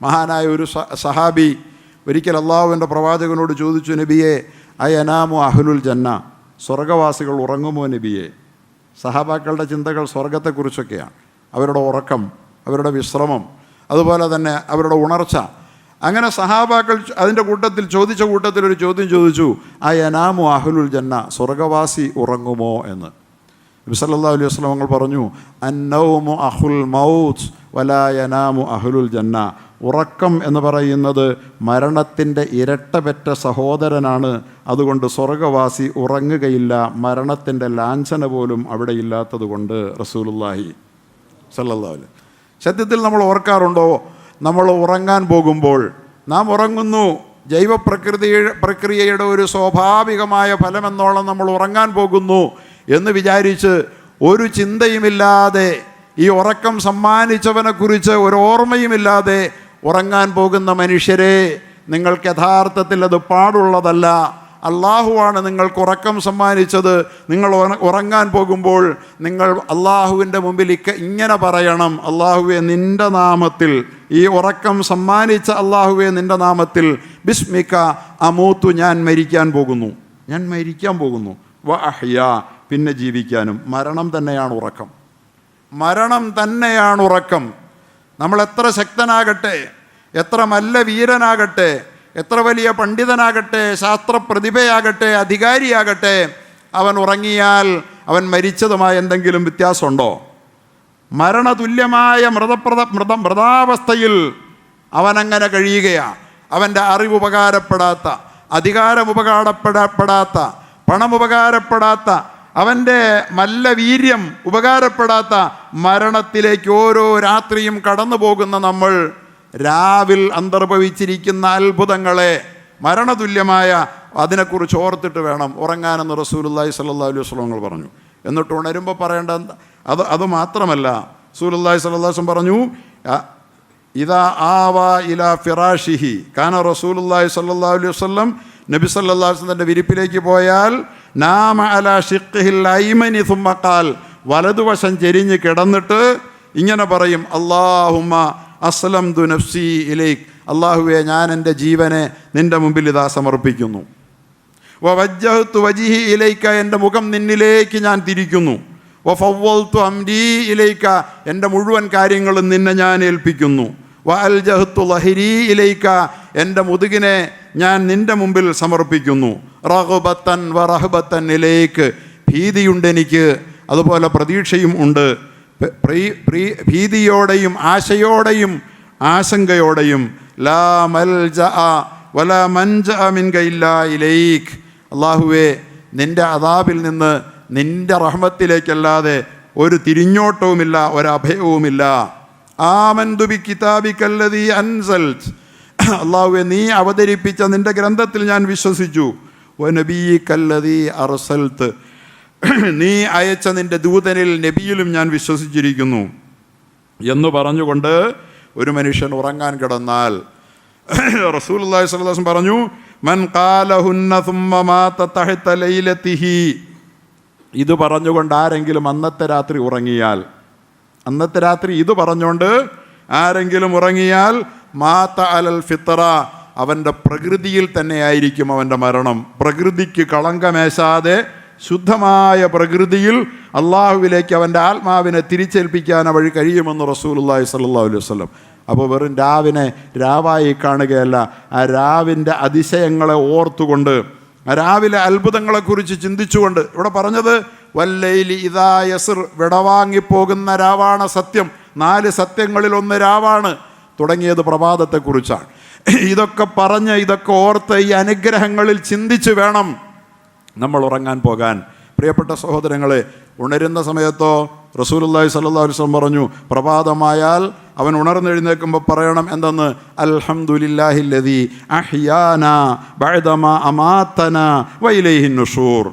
മഹാനായ ഒരു സഹാബി ഒരിക്കൽ അള്ളാഹുവിൻ്റെ പ്രവാചകനോട് ചോദിച്ചു, നബിയെ അയനാമു അഹ്ലുൽ ജന്ന, സ്വർഗവാസികൾ ഉറങ്ങുമോ നബിയെ? സഹാബാക്കളുടെ ചിന്തകൾ സ്വർഗത്തെക്കുറിച്ചൊക്കെയാണ്, അവരുടെ ഉറക്കം, അവരുടെ വിശ്രമം, അതുപോലെ തന്നെ അവരുടെ ഉണർച്ച. അങ്ങനെ സഹാബാക്കൾ അതിൻ്റെ കൂട്ടത്തിൽ ചോദിച്ച കൂട്ടത്തിൽ ഒരു ചോദ്യം ചോദിച്ചു, അയനാമു അഹ്ലുൽ ജന്ന, സ്വർഗവാസി ഉറങ്ങുമോ എന്ന്. നബി സല്ലല്ലാഹു അലൈഹി വസല്ലം തങ്ങൾ പറഞ്ഞു, അന്നൗമു അഹുൽ മൗത്ത് വലാ യനാമു അഹ്ലുൽ ജന്ന, ഉറക്കം എന്ന് പറയുന്നത് മരണത്തിൻ്റെ ഇരട്ടപെറ്റ സഹോദരനാണ്, അതുകൊണ്ട് സ്വർഗവാസി ഉറങ്ങുകയില്ല, മരണത്തിൻ്റെ ലാഞ്ചന പോലും അവിടെ ഇല്ലാത്തത് കൊണ്ട്. റസൂലുള്ളാഹി സല്ലല്ലാഹു അലൈഹി. സത്യത്തിൽ നമ്മൾ ഓർക്കാറുണ്ടോ, നമ്മൾ ഉറങ്ങാൻ പോകുമ്പോൾ നാം ഉറങ്ങുന്നു, പ്രക്രിയയുടെ ഒരു സ്വാഭാവികമായ ഫലമെന്നോളം നമ്മൾ ഉറങ്ങാൻ പോകുന്നു എന്ന് വിചാരിച്ച് ഒരു ചിന്തയുമില്ലാതെ, ഈ ഉറക്കം സമ്മാനിച്ചവനെക്കുറിച്ച് ഒരു ഓർമ്മയുമില്ലാതെ ഉറങ്ങാൻ പോകുന്ന മനുഷ്യരെ, നിങ്ങൾക്ക് യഥാർത്ഥത്തിൽ അത് പാടുള്ളതല്ല. അള്ളാഹുവാണ് നിങ്ങൾക്ക് ഉറക്കം സമ്മാനിച്ചത്. നിങ്ങൾ ഉറങ്ങാൻ പോകുമ്പോൾ നിങ്ങൾ അള്ളാഹുവിൻ്റെ മുമ്പിൽ ഇങ്ങനെ പറയണം, അള്ളാഹുവെ നിൻ്റെ നാമത്തിൽ, ഈ ഉറക്കം സമ്മാനിച്ച അള്ളാഹുവെ നിൻ്റെ നാമത്തിൽ ബിസ്മിക അമൂത്തു, ഞാൻ മരിക്കാൻ പോകുന്നു, ഞാൻ മരിക്കാൻ പോകുന്നു, വഅഹ്യ പിന്നെ ജീവിക്കാനും. മരണം തന്നെയാണ് ഉറക്കം, മരണം തന്നെയാണ് ഉറക്കം. നമ്മൾ എത്ര ശക്തനാകട്ടെ, എത്ര മല്ല വീരനാകട്ടെ, എത്ര വലിയ പണ്ഡിതനാകട്ടെ, ശാസ്ത്രപ്രതിഭയാകട്ടെ, അധികാരിയാകട്ടെ, അവൻ ഉറങ്ങിയാൽ അവൻ മരിച്ചതുമായ എന്തെങ്കിലും വ്യത്യാസമുണ്ടോ? മരണതുല്യമായ മൃതാവസ്ഥയിൽ അവനങ്ങനെ കഴിയുകയാണ്. അവൻ്റെ അറിവ് ഉപകാരപ്പെടാത്ത, അധികാരം ഉപകാരപ്പെടാത്ത, പണം ഉപകാരപ്പെടാത്ത, അവൻ്റെ മല്ലവീര്യം ഉപകാരപ്പെടാത്ത മരണത്തിലേക്ക് ഓരോ രാത്രിയും കടന്നു പോകുന്ന നമ്മൾ രാവിൽ അന്തർഭവിച്ചിരിക്കുന്ന അത്ഭുതങ്ങളെ, മരണതുല്യമായ അതിനെക്കുറിച്ച് ഓർത്തിട്ട് വേണം ഉറങ്ങാനെന്ന് റസൂലുള്ളാഹി സ്വല്ലല്ലാഹു അലൈഹി വസല്ലം പറഞ്ഞു. എന്നിട്ട് ഉണരുമ്പോൾ പറയേണ്ട അത് മാത്രമല്ല, റസൂലുള്ളാഹി സ്വല്ലല്ലാഹു അലൈഹി വസല്ലം പറഞ്ഞു, ഇദാ ആവാ ഇലാ ഫിറാഷിഹി കാന റസൂലുള്ളാഹി സ്വല്ലല്ലാഹു അലൈഹി വസല്ലം, നബി സല്ലല്ലാഹു അലൈഹി വസല്ലം തൻ്റെ വിരിപ്പിലേക്ക് പോയാൽ നാമ അലാ ഷിഖ്ഹിൽ ഐമനി സുമ്മ ഖാൽ, വലതുവശം ചെരിഞ്ഞ് കിടന്നിട്ട് ഇങ്ങനെ പറയും, അല്ലാഹുമ്മ അസ്ലംതു നഫ്സി ഇലൈക്, അല്ലാഹുവേ ഞാൻ എൻ്റെ ജീവനെ നിൻ്റെ മുമ്പിൽ ഇതാ സമർപ്പിക്കുന്നു. വവജ്ജഹ്തു വജ്ഹി ഇലൈക, എൻ്റെ മുഖം നിന്നിലേക്ക് ഞാൻ തിരിക്കുന്നു. വഫവ്വൽതു അംരി ഇലൈക, എൻ്റെ മുഴുവൻ കാര്യങ്ങളും നിന്നെ ഞാൻ ഏൽപ്പിക്കുന്നു. വഅൽജഹ്തു ലഹരി ഇലൈക, എൻ്റെ മുതുകിനെ ഞാൻ നിൻ്റെ മുമ്പിൽ സമർപ്പിക്കുന്നു. റഗ്ബത്തൻ വറഹ്ബത്തൻ ഇലൈക്, ഭീതിയുണ്ട് എനിക്ക്, അതുപോലെ പ്രതീക്ഷയും ഉണ്ട്. ഭീതിയോടെയും ആശയോടെയും ആശങ്കയോടെയും. ലാ മൽജഅ വലാ മൻജഅ മിൻക ഇല്ലാ ഇലൈക്, അല്ലാഹുവേ നിൻ്റെ അദാബിൽ നിന്ന് നിൻ്റെ റഹ്മത്തിലേക്കല്ലാതെ ഒരു തിരിഞ്ഞോട്ടവുമില്ല, ഒരഭയവുമില്ല. ആമന്തു ബി കിതാബികല്ലദീ അൻസൽത്, അല്ലാഹുവേ നീ അവതരിപ്പിച്ച നിൻ്റെ ഗ്രന്ഥത്തിൽ ഞാൻ വിശ്വസിച്ചു. വനബിയ്യികല്ലദീ അർസൽത്, നീ അയച്ച നിൻ്റെ ദൂതനിൽ നബിയിലും ഞാൻ വിശ്വസിച്ചിരിക്കുന്നു എന്ന് പറഞ്ഞുകൊണ്ട് ഒരു മനുഷ്യൻ ഉറങ്ങാൻ കിടന്നാൽ റസൂലുള്ളാഹി സ്വല്ലല്ലാഹു അലൈഹി വസല്ലം പറഞ്ഞു, മൻ ഖാലഹുന്ന സുമ്മ മാത തഹത ലൈലതിഹി, ഇത് പറഞ്ഞുകൊണ്ട് ആരെങ്കിലും അന്നത്തെ രാത്രി ഉറങ്ങിയാൽ, അന്നത്തെ രാത്രി ഇത് പറഞ്ഞുകൊണ്ട് ആരെങ്കിലും ഉറങ്ങിയാൽ മാത അലൽ ഫിത്ര, അവൻ്റെ പ്രകൃതിയിൽ തന്നെ ആയിരിക്കും അവൻ്റെ മരണം. പ്രകൃതിക്ക് കളങ്കമേശാതെ ശുദ്ധമായ പ്രകൃതിയിൽ അള്ളാഹുവിലേക്ക് അവൻ്റെ ആത്മാവിനെ തിരിച്ചേൽപ്പിക്കാൻ വഴി കഴിയുമെന്ന് റസൂലുള്ളാഹി സ്വല്ലല്ലാഹു അലൈഹി വസല്ലം. അപ്പോൾ വെറും രാവിനെ രാവായി കാണുകയല്ല, ആ രാവിൻ്റെ അതിശയങ്ങളെ ഓർത്തുകൊണ്ട്, ആ രാവിലെ അത്ഭുതങ്ങളെക്കുറിച്ച് ചിന്തിച്ചുകൊണ്ട്. ഇവിടെ പറഞ്ഞത് വല്ലൈലി ഇദാ യസ്ർ, വിടവാങ്ങിപ്പോകുന്ന രാവാണ് സത്യം. 4 സത്യങ്ങളിൽ ഒന്ന് രാവാണ്. തുടങ്ങിയത് പ്രഭാതത്തെക്കുറിച്ചാണ്. ഇതൊക്കെ പറഞ്ഞ് ഇതൊക്കെ ഓർത്ത് ഈ അനുഗ്രഹങ്ങളിൽ ചിന്തിച്ച് വേണം നമ്മൾ ഉറങ്ങാൻ പോകാൻ. പ്രിയപ്പെട്ട സഹോദരങ്ങളെ, ഉണരുന്ന സമയത്തോ റസൂലുള്ളാഹി സ്വല്ലല്ലാഹു അലൈഹി വസല്ലം പറഞ്ഞു, പ്രഭാതമായാൽ അവൻ ഉണർന്നെഴുന്നേൽക്കുമ്പോൾ പറയണം എന്തെന്ന്? അൽഹംദുലില്ലാഹില്ലദീ അഹ്യാനാ ബഅദമാ അമാതനാ വഇലൈഹിൻ നുശൂർ.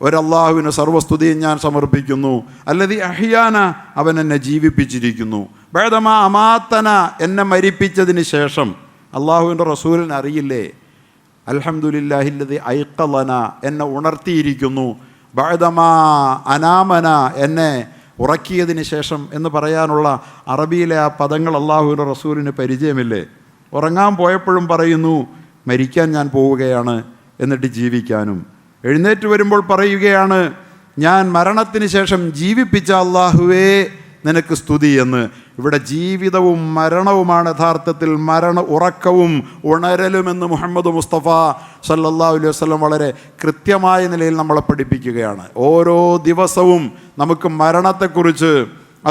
ഒരല്ലാഹുവിന് സർവസ്തുതിയും ഞാൻ സമർപ്പിക്കുന്നു. അല്ലദീ അഹ്യാന, അവൻ എന്നെ ജീവിപ്പിച്ചിരിക്കുന്നു. ബഅദമാ അമാതന, എന്നെ മരിപ്പിച്ചതിന് ശേഷം. അള്ളാഹുവിൻ്റെ റസൂലിന് അറിയില്ലേ? അൽഹംദുലില്ലാഹില്ലദീ ഐഖളന, എന്നെ ഉണർത്തിയിരിക്കുന്നു. ബഅദമാ അനാമന, എന്നെ ഉറക്കിയതിന് ശേഷം എന്ന് പറയാനുള്ള അറബിയിലെ ആ പദങ്ങൾ അള്ളാഹുവിൻ്റെ റസൂലിന് പരിചയമില്ലേ? ഉറങ്ങാൻ പോയപ്പോഴും പറയുന്നു മരിക്കാൻ ഞാൻ പോവുകയാണ്, എന്നിട്ട് ജീവിക്കാനും. എഴുന്നേറ്റ് വരുമ്പോൾ പറയുകയാണ് ഞാൻ മരണത്തിന് ശേഷം ജീവിപ്പിച്ച അള്ളാഹുവേ നിനക്ക് സ്തുതി എന്ന്. ഇവിടെ ജീവിതവും മരണവുമാണ് യഥാർത്ഥത്തിൽ ഉറക്കവും ഉണരലുമെന്ന് മുഹമ്മദ് മുസ്തഫ സല്ലല്ലാഹു അലൈഹി വസല്ലം വളരെ കൃത്യമായ നിലയിൽ നമ്മളെ പഠിപ്പിക്കുകയാണ്. ഓരോ ദിവസവും നമുക്ക് മരണത്തെക്കുറിച്ച്,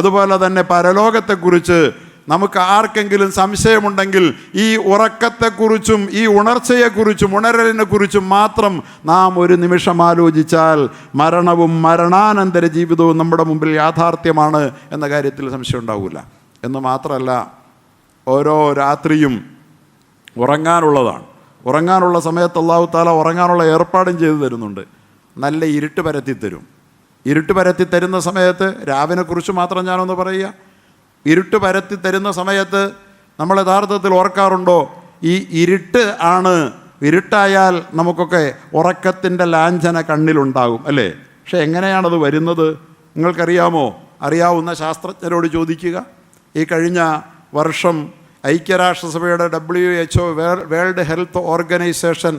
അതുപോലെ തന്നെ പരലോകത്തെക്കുറിച്ച് നമുക്ക് ആർക്കെങ്കിലും സംശയമുണ്ടെങ്കിൽ ഈ ഉറക്കത്തെക്കുറിച്ചും ഈ ഉണർച്ചയെക്കുറിച്ചും ഉണരലിനെക്കുറിച്ചും മാത്രം നാം ഒരു നിമിഷം ആലോചിച്ചാൽ മരണവും മരണാനന്തര ജീവിതവും നമ്മുടെ മുമ്പിൽ യാഥാർത്ഥ്യമാണ് എന്ന കാര്യത്തിൽ സംശയം ഉണ്ടാവില്ല. എന്ന് മാത്രമല്ല, ഓരോ രാത്രിയും ഉറങ്ങാനുള്ളതാണ്. ഉറങ്ങാനുള്ള സമയത്ത് അല്ലാഹു തആല ഉറങ്ങാനുള്ള ഏർപ്പാടും ചെയ്തു തരുന്നുണ്ട്. നല്ല ഇരുട്ട് പരത്തി തരും. ഇരുട്ട് പരത്തി തരുന്ന സമയത്ത് രാവിനെക്കുറിച്ച് മാത്രം ഞാനൊന്ന് പറയുക. ഇരുട്ട് പരത്തി തരുന്ന സമയത്ത് നമ്മൾ യഥാർത്ഥത്തിൽ ഓർക്കാറുണ്ടോ? ഈ ഇരുട്ട് ആണ്, ഇരുട്ടായാൽ നമുക്കൊക്കെ ഉറക്കത്തിൻ്റെ ലാഞ്ചന കണ്ണിലുണ്ടാകും അല്ലേ? പക്ഷെ എങ്ങനെയാണത് വരുന്നത് നിങ്ങൾക്കറിയാമോ? അറിയാവുന്ന ശാസ്ത്രജ്ഞരോട് ചോദിക്കുക. ഈ കഴിഞ്ഞ വർഷം ഐക്യരാഷ്ട്രസഭയുടെ WHO വേൾഡ് ഹെൽത്ത് ഓർഗനൈസേഷൻ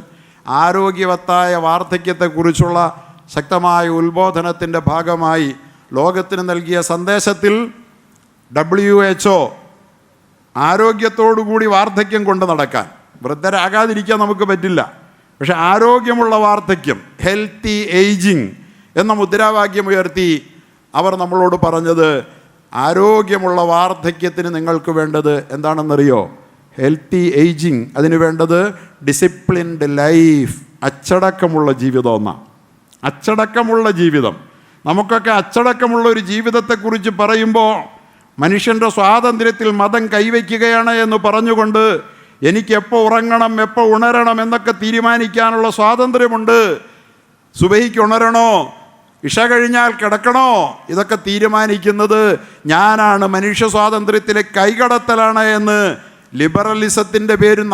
ആരോഗ്യവത്തായ വാർദ്ധക്യത്തെക്കുറിച്ചുള്ള ശക്തമായ ഉത്ബോധനത്തിൻ്റെ ഭാഗമായി ലോകത്തിന് നൽകിയ സന്ദേശത്തിൽ WHO ആരോഗ്യത്തോടുകൂടി വാർദ്ധക്യം കൊണ്ട് നടക്കാൻ, വൃദ്ധരാകാതിരിക്കാൻ നമുക്ക് പറ്റില്ല, പക്ഷെ ആരോഗ്യമുള്ള വാർദ്ധക്യം, ഹെൽത്തി ഏജിങ് എന്ന മുദ്രാവാക്യം ഉയർത്തി അവർ നമ്മളോട് പറഞ്ഞത് ആരോഗ്യമുള്ള വാർദ്ധക്യത്തിന് നിങ്ങൾക്ക് വേണ്ടത് എന്താണെന്നറിയോ? Healthy ageing. അതിന് വേണ്ടത് ഡിസിപ്ലിൻഡ് ലൈഫ്, അച്ചടക്കമുള്ള ജീവിതം എന്നാണ്. അച്ചടക്കമുള്ള ജീവിതം. നമുക്കൊക്കെ അച്ചടക്കമുള്ള ഒരു ജീവിതത്തെക്കുറിച്ച് പറയുമ്പോൾ മനുഷ്യൻ്റെ സ്വാതന്ത്ര്യത്തിൽ മതം കൈവയ്ക്കുകയാണ് എന്ന് പറഞ്ഞുകൊണ്ട് എനിക്ക് എപ്പോൾ ഉറങ്ങണം എപ്പോൾ ഉണരണം എന്നൊക്കെ തീരുമാനിക്കാനുള്ള സ്വാതന്ത്ര്യമുണ്ട്. സുബഹിക്ക് ഉണരണോ, ഇഷ കഴിഞ്ഞാൽ കിടക്കണോ, ഇതൊക്കെ തീരുമാനിക്കുന്നത് ഞാനാണ്. മനുഷ്യ സ്വാതന്ത്ര്യത്തിലെ കൈകടത്തലാണ് എന്ന് ലിബറലിസത്തിൻ്റെ പേരിൽ,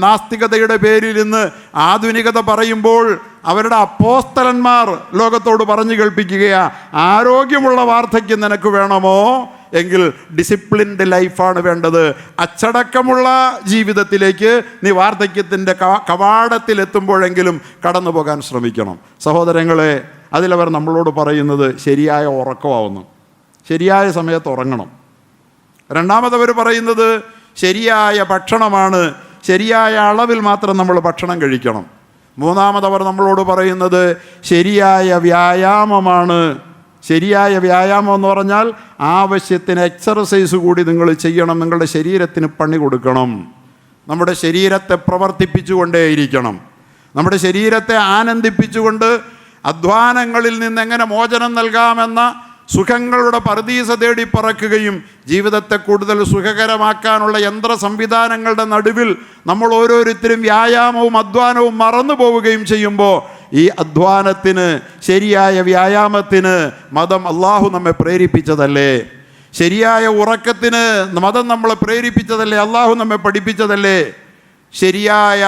നാസ്തികതയുടെ പേരിൽ ഇന്ന് ആധുനികത പറയുമ്പോൾ അവരുടെ അപ്പോസ്തലന്മാർ ലോകത്തോട് പറഞ്ഞു കേൾപ്പിക്കുകയാണ്, ആരോഗ്യമുള്ള വാർദ്ധക്യം നിനക്ക് വേണമോ എങ്കിൽ ഡിസിപ്ലിൻഡ് ലൈഫാണ് വേണ്ടത്. അച്ചടക്കമുള്ള ജീവിതത്തിലേക്ക് നീ വാർദ്ധക്യത്തിൻ്റെ കവാടത്തിലെത്തുമ്പോഴെങ്കിലും കടന്നു പോകാൻ ശ്രമിക്കണം. സഹോദരങ്ങളെ, അതിലവർ നമ്മളോട് പറയുന്നത് ശരിയായ ഉറക്കമാവുന്നു, ശരിയായ സമയത്ത് ഉറങ്ങണം. രണ്ടാമതവർ പറയുന്നത് ശരിയായ ഭക്ഷണമാണ്, ശരിയായ അളവിൽ മാത്രം നമ്മൾ ഭക്ഷണം കഴിക്കണം. മൂന്നാമതവർ നമ്മളോട് പറയുന്നത് ശരിയായ വ്യായാമമാണ്. ശരിയായ വ്യായാമം എന്ന് പറഞ്ഞാൽ ആവശ്യത്തിന് എക്സർസൈസ് കൂടി നിങ്ങൾ ചെയ്യണം, നിങ്ങളുടെ ശരീരത്തിന് പണി കൊടുക്കണം. നമ്മുടെ ശരീരത്തെ പ്രവർത്തിപ്പിച്ചുകൊണ്ടേയിരിക്കണം. നമ്മുടെ ശരീരത്തെ ആനന്ദിപ്പിച്ചുകൊണ്ട് അധ്വാനങ്ങളിൽ നിന്ന് എങ്ങനെ മോചനം നൽകാമെന്ന സുഖങ്ങളുടെ പറുദീസ തേടി പറക്കുകയും ജീവിതത്തെ കൂടുതൽ സുഖകരമാക്കാനുള്ള യന്ത്ര സംവിധാനങ്ങളുടെ നടുവിൽ നമ്മൾ ഓരോരുത്തരും വ്യായാമവും അധ്വാനവും മറന്നു പോവുകയും ചെയ്യുമ്പോൾ ഈ അധ്വാനത്തിന്, ശരിയായ വ്യായാമത്തിന് മതം അള്ളാഹു നമ്മെ പ്രേരിപ്പിച്ചതല്ലേ? ശരിയായ ഉറക്കത്തിന് മതം നമ്മളെ പ്രേരിപ്പിച്ചതല്ലേ? അള്ളാഹു നമ്മെ പഠിപ്പിച്ചതല്ലേ? ശരിയായ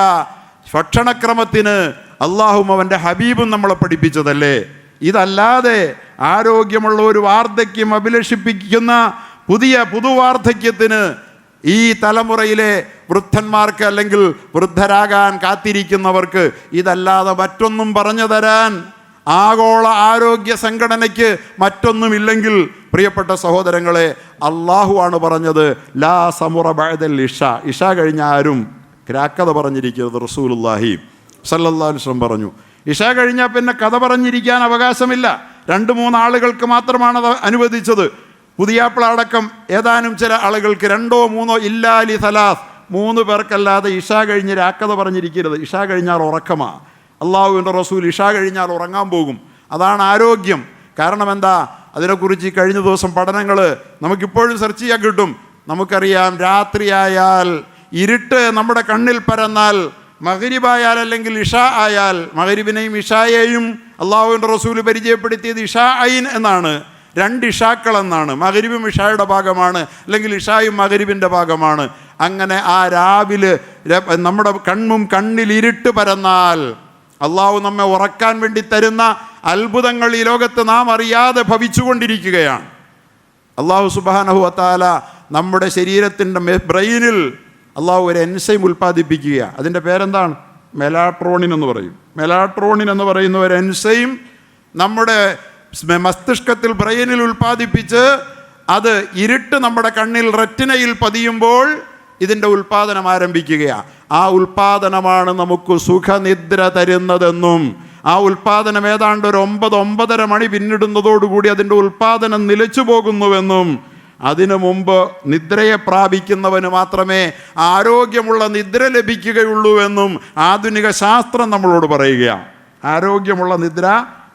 ഭക്ഷണക്രമത്തിന് അള്ളാഹും അവൻ്റെ ഹബീബും നമ്മളെ പഠിപ്പിച്ചതല്ലേ? ഇതല്ലാതെ ആരോഗ്യമുള്ള ഒരു വാർദ്ധക്യം അഭിലഷിപ്പിക്കുന്ന പുതുവാർദ്ധക്യത്തിന് ഈ തലമുറയിലെ വൃദ്ധന്മാർക്ക് അല്ലെങ്കിൽ വൃദ്ധരാകാൻ കാത്തിരിക്കുന്നവർക്ക് ഇതല്ലാതെ മറ്റൊന്നും പറഞ്ഞു തരാൻ ആഗോള ആരോഗ്യ സംഘടനയ്ക്ക് മറ്റൊന്നുമില്ലെങ്കിൽ പ്രിയപ്പെട്ട സഹോദരങ്ങളെ, അള്ളാഹു ആണ് പറഞ്ഞത് ലാ സമുറ ബഅദൽ ഇഷ കഴിഞ്ഞ ആരും കഥ പറഞ്ഞിരിക്കുന്നത്. റസൂലുള്ളാഹി സല്ലല്ലാഹു അലൈഹി വസല്ലം പറഞ്ഞു, ഇഷ കഴിഞ്ഞാൽ പിന്നെ കഥ പറഞ്ഞിരിക്കാൻ അവകാശമില്ല. 2-3 ആളുകൾക്ക് മാത്രമാണ് അത് അനുവദിച്ചത്. പുതിയാപ്പിള അടക്കം ഏതാനും ചില ആളുകൾക്ക് 2-3 ഇല്ലാലി സലാസ് 3 പേർക്കല്ലാതെ ഇഷ കഴിഞ്ഞ് രാക്കഥ പറഞ്ഞിരിക്കരുത്. ഇഷ കഴിഞ്ഞാൽ ഉറക്കമാണ്. അള്ളാഹുവിൻ്റെ റസൂൽ ഇഷ കഴിഞ്ഞാൽ ഉറങ്ങാൻ പോകും. അതാണ് ആരോഗ്യം. കാരണം എന്താ? അതിനെക്കുറിച്ച് കഴിഞ്ഞ ദിവസം പഠനങ്ങൾ നമുക്കിപ്പോഴും സെർച്ച് ചെയ്യാൻ കിട്ടും. നമുക്കറിയാം, രാത്രിയായാൽ ഇരുട്ട് നമ്മുടെ കണ്ണിൽ പരന്നാൽ, മഗ്രിബായാൽ അല്ലെങ്കിൽ ഇഷ ആയാൽ, മഗ്രിബിനെയും ഇഷായെയും അള്ളാഹുവിൻ്റെ റസൂൽ പരിചയപ്പെടുത്തിയത് ഇഷാ ഐൻ എന്നാണ്. 2 ഇഷാക്കൾ എന്നാണ്. മഗ്രിബും ഇഷായുടെ ഭാഗമാണ്, അല്ലെങ്കിൽ ഇഷായും മഗ്രിബിൻ്റെ ഭാഗമാണ്. അങ്ങനെ ആ രാവിലെ നമ്മുടെ കണ്ണിൽ ഇരുട്ട് പരന്നാൽ അള്ളാഹു നമ്മെ ഉറക്കാൻ വേണ്ടി തരുന്ന അത്ഭുതങ്ങൾ ഈ ലോകത്ത് നാം അറിയാതെ ഭവിച്ചുകൊണ്ടിരിക്കുകയാണ്. അള്ളാഹു സുബ്ഹാനഹു വ തആല നമ്മുടെ ശരീരത്തിൻ്റെ ബ്രെയിനിൽ അള്ളാഹു ഒരു എൻസൈം ഉൽപ്പാദിപ്പിക്കുക. അതിൻ്റെ പേരെന്താണ്? മെലാട്രോണിൻ എന്ന് പറയും. മെലാട്രോണിൻ എന്ന് പറയുന്ന ഒരു എൻസൈം നമ്മുടെ മസ്തിഷ്കത്തിൽ, ബ്രെയിനിൽ ഉൽപ്പാദിപ്പിച്ച് അത് ഇരുട്ട് നമ്മുടെ കണ്ണിൽ റെറ്റിനയിൽ പതിയുമ്പോൾ ഇതിൻ്റെ ഉൽപ്പാദനം ആരംഭിക്കുകയാണ്. ആ ഉൽപ്പാദനമാണ് നമുക്ക് സുഖനിദ്ര തരുന്നതെന്നും, ആ ഉൽപ്പാദനം ഏതാണ്ട് ഒരു 9-9:30 മണി പിന്നിടുന്നതോടുകൂടി അതിൻ്റെ ഉൽപ്പാദനം നിലച്ചു പോകുന്നുവെന്നും, അതിനു മുമ്പ് നിദ്രയെ പ്രാപിക്കുന്നവന് മാത്രമേ ആരോഗ്യമുള്ള നിദ്ര ലഭിക്കുകയുള്ളൂ എന്നും ആധുനിക ശാസ്ത്രം നമ്മളോട് പറയുകയാണ്. ആരോഗ്യമുള്ള നിദ്ര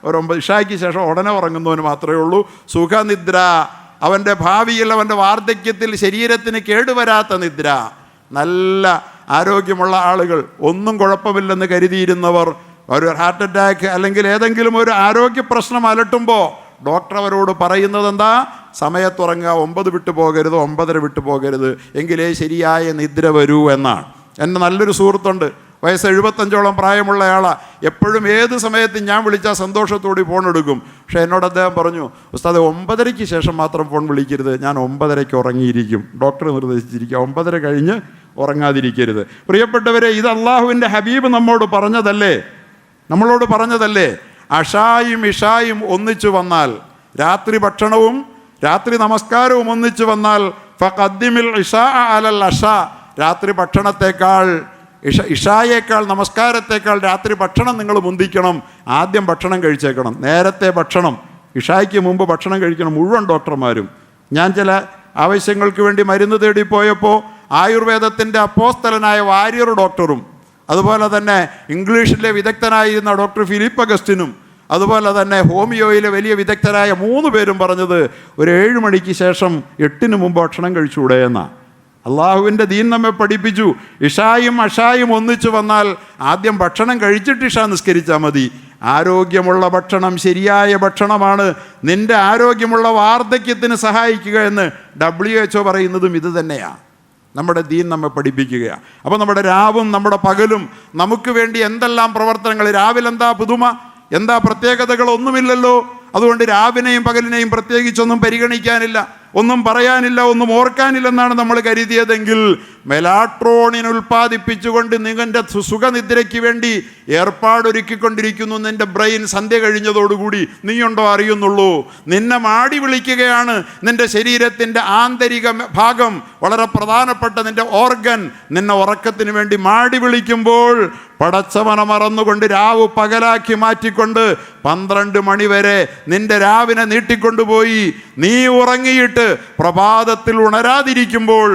ഒരു 9 ഇഷായ്ക്ക് ശേഷം ഉടനെ ഉറങ്ങുന്നവന് മാത്രമേ ഉള്ളൂ സുഖനിദ്ര. അവൻ്റെ ഭാവിയിൽ, അവൻ്റെ വാർദ്ധക്യത്തിൽ ശരീരത്തിന് കേടുവരാത്ത നിദ്ര. നല്ല ആരോഗ്യമുള്ള ആളുകൾ, ഒന്നും കുഴപ്പമില്ലെന്ന് കരുതിയിരുന്നവർ, ഒരു ഹാർട്ട് അറ്റാക്ക് അല്ലെങ്കിൽ ഏതെങ്കിലും ഒരു ആരോഗ്യ പ്രശ്നം അലട്ടുമ്പോൾ ഡോക്ടർ അവരോട് പറയുന്നത് എന്താ? സമയത്തുറങ്ങുക, 9 വിട്ടു പോകരുത്, 9:30 വിട്ടു പോകരുത്, എങ്കിലേ ശരിയായ നിദ്ര വരൂ എന്നാണ്. എൻ്റെ നല്ലൊരു സുഹൃത്തുണ്ട്, വയസ്സ് 75ഓളം പ്രായമുള്ളയാളാണ്. എപ്പോഴും ഏത് സമയത്തും ഞാൻ വിളിച്ചാൽ സന്തോഷത്തോടെ ഫോൺ എടുക്കും. പക്ഷേ എന്നോട് അദ്ദേഹം പറഞ്ഞു, ഉസ്താദെ 9:30 ശേഷം മാത്രം ഫോൺ വിളിക്കരുത്, ഞാൻ 9:30 ഉറങ്ങിയിരിക്കും. ഡോക്ടർ നിർദ്ദേശിച്ചിരിക്കുക 9:30 കഴിഞ്ഞ് ഉറങ്ങാതിരിക്കരുത്. പ്രിയപ്പെട്ടവരെ, ഇത് അള്ളാഹുവിൻ്റെ ഹബീബ് നമ്മളോട് പറഞ്ഞതല്ലേ. അഷായും ഇഷായും ഒന്നിച്ചു വന്നാൽ, രാത്രി ഭക്ഷണവും രാത്രി നമസ്കാരവും ഒന്നിച്ചു വന്നാൽ, ഫഖദ്ദിമിൽ ഇഷാ അലൽ അഷാ, രാത്രി ഭക്ഷണത്തേക്കാൾ ഇഷായേക്കാൾ നമസ്കാരത്തേക്കാൾ രാത്രി ഭക്ഷണം നിങ്ങൾ മുന്തിക്കണം. ആദ്യം ഭക്ഷണം കഴിച്ചേക്കണം, നേരത്തെ ഭക്ഷണം. ഇഷായ്ക്ക് മുമ്പ് ഭക്ഷണം കഴിക്കണം മുഴുവൻ ഡോക്ടർമാരും. ഞാൻ ചില ആവശ്യങ്ങൾക്ക് വേണ്ടി മരുന്ന് തേടിപ്പോയപ്പോൾ ആയുർവേദത്തിൻ്റെ അപ്പോസ്തലനായ വാര്യർ ഡോക്ടറും, അതുപോലെ തന്നെ ഇംഗ്ലീഷിലെ വിദഗ്ധനായിരുന്ന ഡോക്ടർ ഫിലിപ്പ് അഗസ്റ്റിനും, അതുപോലെ തന്നെ ഹോമിയോയിലെ വലിയ വിദഗ്ധരായ 3 പേരും പറഞ്ഞത് ഒരു 7 മണിക്ക് ശേഷം 8-ന് മുമ്പ് ഭക്ഷണം കഴിച്ചുകൂടെ എന്നാണ്. അള്ളാഹുവിൻ്റെ ദീൻ നമ്മെ പഠിപ്പിച്ചു. ഇഷായും അഷായും ഒന്നിച്ചു വന്നാൽ ആദ്യം ഭക്ഷണം കഴിച്ചിട്ട് ഇഷ നിസ്കരിച്ചാൽ മതി. ആരോഗ്യമുള്ള ഭക്ഷണം ശരിയായ ഭക്ഷണമാണ് നിൻ്റെ ആരോഗ്യമുള്ള വാർദ്ധക്യത്തിന് സഹായിക്കുക എന്ന് WHO പറയുന്നതും ഇത് തന്നെയാണ്. നമ്മുടെ ദീൻ നമ്മെ പഠിപ്പിക്കുകയാണ്. അപ്പോൾ നമ്മുടെ രാവും നമ്മുടെ പകലും നമുക്ക് വേണ്ടി എന്തെല്ലാം പ്രവർത്തനങ്ങൾ. രാവിലെ എന്താ പുതുമ, എന്താ പ്രത്യേകതകൾ? ഒന്നുമില്ലല്ലോ. അതുകൊണ്ട് രാവിനെയും പകലിനെയും പ്രത്യേകിച്ചൊന്നും പരിഗണിക്കാനില്ല, ഒന്നും പറയാനില്ല, ഒന്നും ഓർക്കാനില്ലെന്നാണ് നമ്മൾ കരുതിയതെങ്കിൽ, മെലാട്രോണിൻ ഉൽപ്പാദിപ്പിച്ചുകൊണ്ട് നിങ്ങളുടെ സുഖനിദ്രയ്ക്ക് വേണ്ടി ഏർപ്പാടൊരുക്കിക്കൊണ്ടിരിക്കുന്നു നിൻ്റെ ബ്രെയിൻ. സന്ധ്യ കഴിഞ്ഞതോടുകൂടി നീയുണ്ടോ അറിയുന്നുള്ളൂ. നിന്നെ മാടി വിളിക്കുകയാണ്. നിൻ്റെ ശരീരത്തിൻ്റെ ആന്തരിക ഭാഗം, വളരെ പ്രധാനപ്പെട്ട നിൻ്റെ ഓർഗൻ, നിന്നെ ഉറക്കത്തിന് വേണ്ടി മാടി വിളിക്കുമ്പോൾ പടച്ചവനെ മറന്നുകൊണ്ട് രാവ് പകലാക്കി മാറ്റിക്കൊണ്ട് 12 മണി വരെ നിന്റെ രാവിനെ നീട്ടിക്കൊണ്ടുപോയി നീ ഉറങ്ങിയിട്ട് പ്രഭാതത്തിൽ ഉണരാതിരിക്കുമ്പോൾ